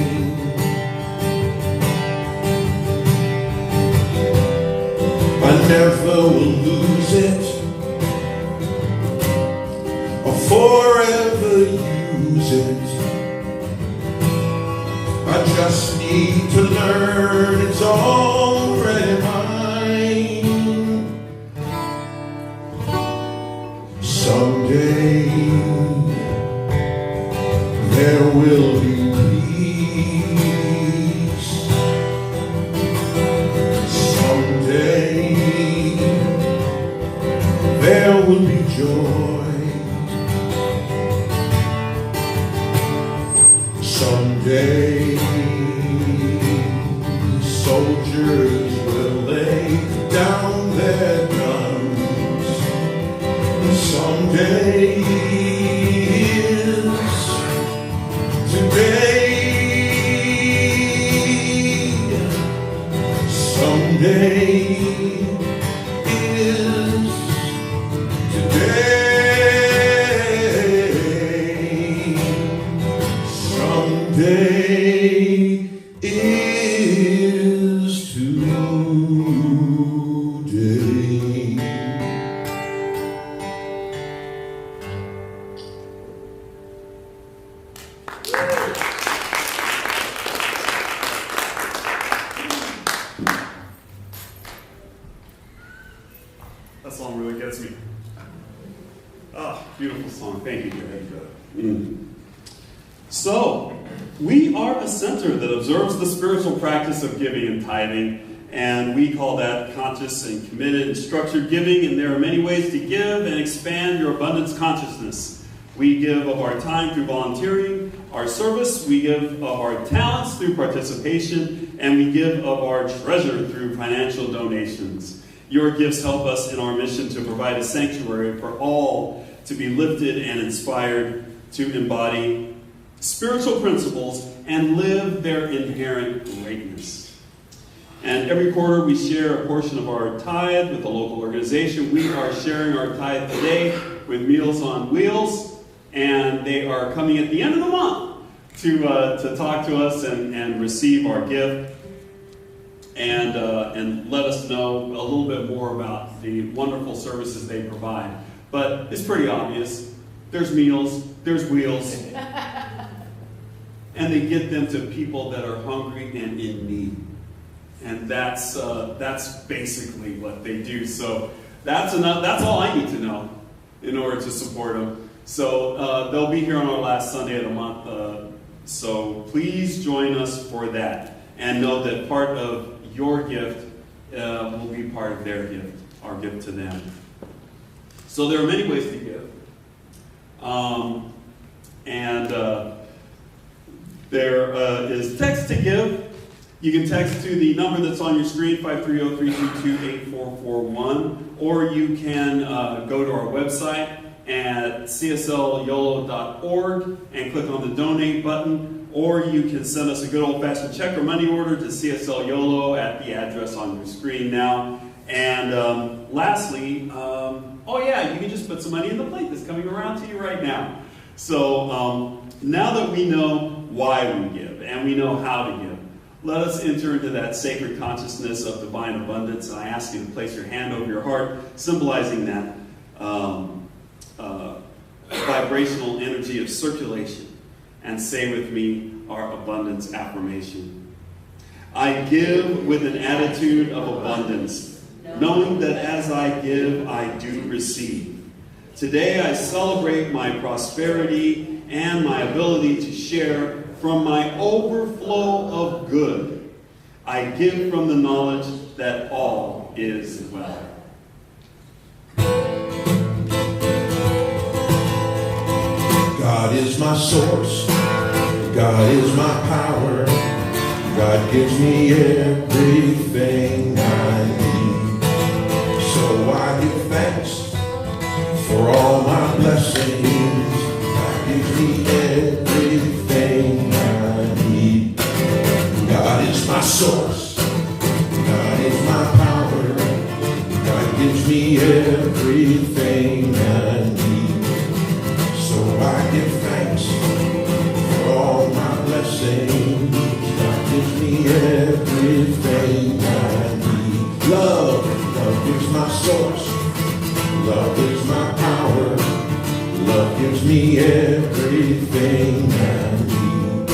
[SPEAKER 2] I never will lose it or forever use it. I just need to learn it's already mine. Someday there will be peace. Someday there will be joy. Someday soldiers will lay down their guns. Someday is today. Someday is today. Someday is today.
[SPEAKER 3] That song really gets me. Ah, beautiful song. Thank you, Gary. So, we are a center that observes the spiritual practice of giving and tithing, and we call that conscious and committed and structured giving, and there are many ways to give and expand your abundance consciousness. We give of our time through volunteering, our service, we give of our talents through participation, and we give of our treasure through financial donations. Your gifts help us in our mission to provide a sanctuary for all to be lifted and inspired to embody spiritual principles and live their inherent greatness. And every quarter we share a portion of our tithe with a local organization. We are sharing our tithe today with Meals on Wheels, and they are coming at the end of the month to talk to us and receive our gift and let us know a little bit more about the wonderful services they provide. But it's pretty obvious. There's meals, there's wheels, and they get them to people that are hungry and in need. And that's basically what they do. So that's enough. That's all I need to know in order to support them. So they'll be here on our last Sunday of the month. So please join us for that, and know that part of your gift will be part of their gift, our gift to them. So there are many ways to give. There is text to give. You can text to the number that's on your screen, 530-322-8441, or you can go to our website at cslyolo.org and click on the donate button, or you can send us a good old-fashioned check or money order to CSL Yolo at the address on your screen now. And lastly, you can just put some money in the plate that's coming around to you right now. So now that we know why we give and we know how to give, let us enter into that sacred consciousness of divine abundance. And I ask you to place your hand over your heart, symbolizing that vibrational energy of circulation, and say with me our abundance affirmation. I give with an attitude of abundance, knowing that as I give, I do receive. Today I celebrate my prosperity and my ability to share from my overflow of good. I give from the knowledge that all is well.
[SPEAKER 2] God is my source. God is my power. God gives me everything I need. So I give thanks for all my blessings. God gives me everything I need. God is my source. God is my power. God gives me everything I need. So I give thanks for all my blessings. God gives me everything I need. Love gives my source. Love is my power. Love gives me everything I need.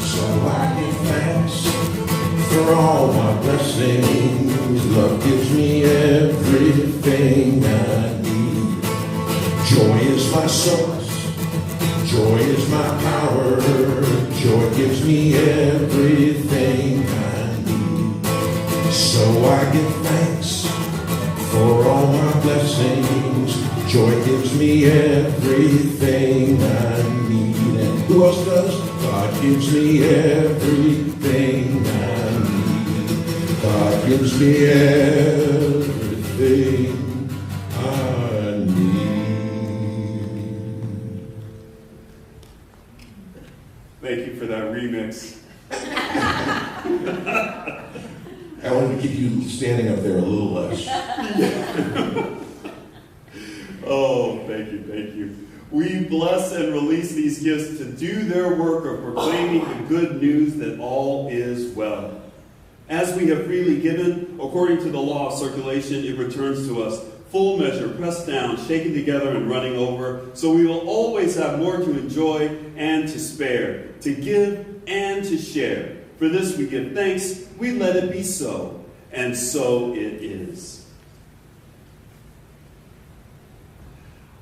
[SPEAKER 2] So I give thanks for all my blessings. Love gives me everything I need. Joy is my source. Joy is my power. Joy gives me everything I need. So I give thanks for all my blessings. Joy gives me everything I need. And who else does? God gives me everything I need. God gives me everything I need.
[SPEAKER 3] Thank you for that remix.
[SPEAKER 2] I wanted to keep you standing up there a little less.
[SPEAKER 3] Oh, thank you, thank you. We bless and release these gifts to do their work of proclaiming the good news that all is well. As we have freely given, according to the law of circulation, it returns to us, full measure, pressed down, shaken together, and running over. So we will always have more to enjoy and to spare, to give and to share. For this we give thanks, we let it be so, and so it is.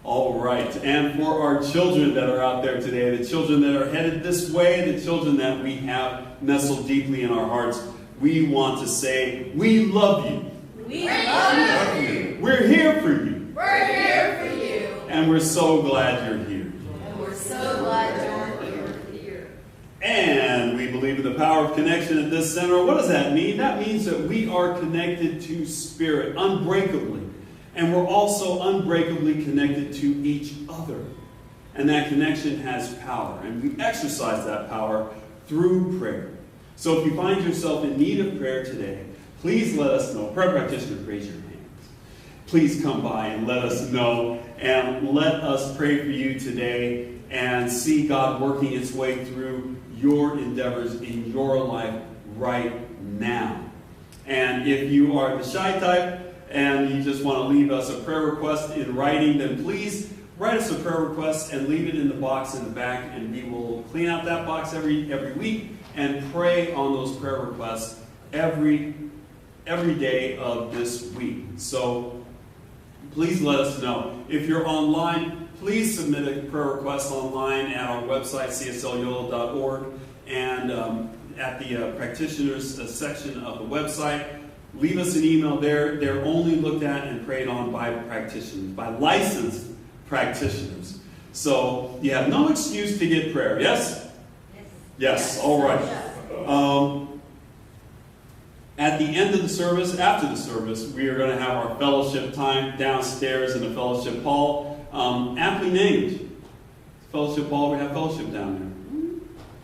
[SPEAKER 3] All right, and for our children that are out there today, the children that are headed this way, the children that we have nestled deeply in our hearts, we want to say, we love you.
[SPEAKER 1] We love you.
[SPEAKER 3] We're here for you.
[SPEAKER 1] We're here for you.
[SPEAKER 3] And we're so glad you're here.
[SPEAKER 1] And we're so glad you're here.
[SPEAKER 3] And we believe in the power of connection at this center. What does that mean? That means that we are connected to Spirit unbreakably. And we're also unbreakably connected to each other. And that connection has power. And we exercise that power through prayer. So if you find yourself in need of prayer today, please let us know. Prayer practitioners, raise your hands. Please come by and let us know. And let us pray for you today and see God working its way through your endeavors in your life right now. And if you are the shy type, and you just want to leave us a prayer request in writing, then please write us a prayer request and leave it in the box in the back, and we will clean out that box every week and pray on those prayer requests every day of this week. So please let us know. If you're online, please submit a prayer request online at our website, cslyolo.org, and at the practitioners section of the website. Leave us an email there. They're only looked at and prayed on by practitioners, by licensed practitioners. So you have no excuse to get prayer. Yes? Yes. All right. At the end of the service, after the service, we are going to have our fellowship time downstairs in the fellowship hall. Aptly named. Fellowship hall, we have fellowship down there.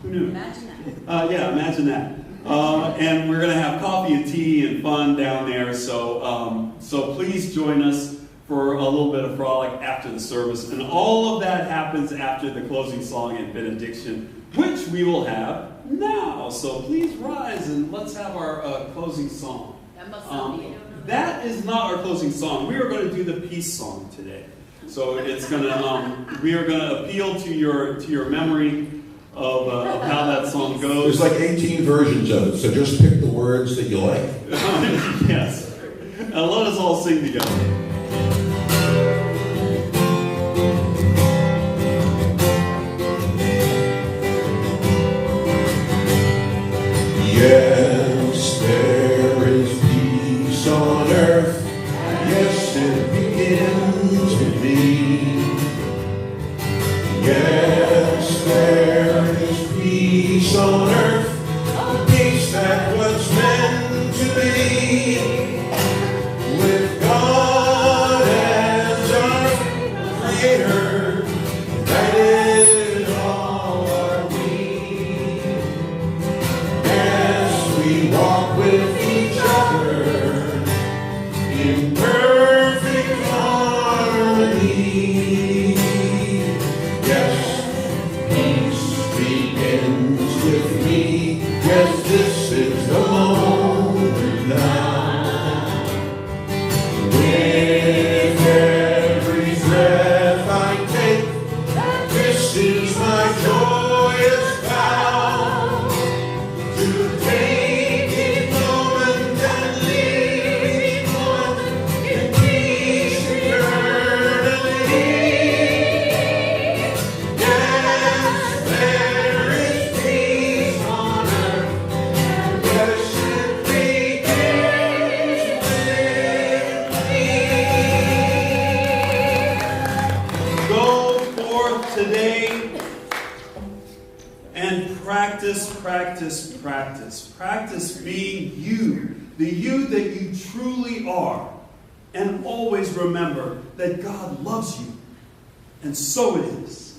[SPEAKER 3] Who knew?
[SPEAKER 1] Imagine that.
[SPEAKER 3] Yeah, imagine that. And we're going to have coffee and tea and fun down there. So please join us for a little bit of frolic after the service. And all of that happens after the closing song and benediction, which we will have now. So please rise and let's have our closing song.
[SPEAKER 1] That must not be
[SPEAKER 3] That is not our closing song. We are going to do the peace song today. So it's going to we are going to appeal to your memory of how that song goes.
[SPEAKER 2] There's like 18 versions of it, so just pick the words that you like.
[SPEAKER 3] Yes. And let us all sing together.
[SPEAKER 2] peace on earth, peace that was meant to be, with God as our Creator. That is all our need. As we walk with each other in perfect harmony. Yes, peace begins with me. Yes, this is the moment now. With every breath I take, this is my joyous vow, to take each moment and live each moment in peace eternally. Yes, there is peace on earth, yes, it begins with me.
[SPEAKER 3] Go forth today and practice, practice, practice. Practice being you, the you that you truly are. And always remember that God loves you. And so it is.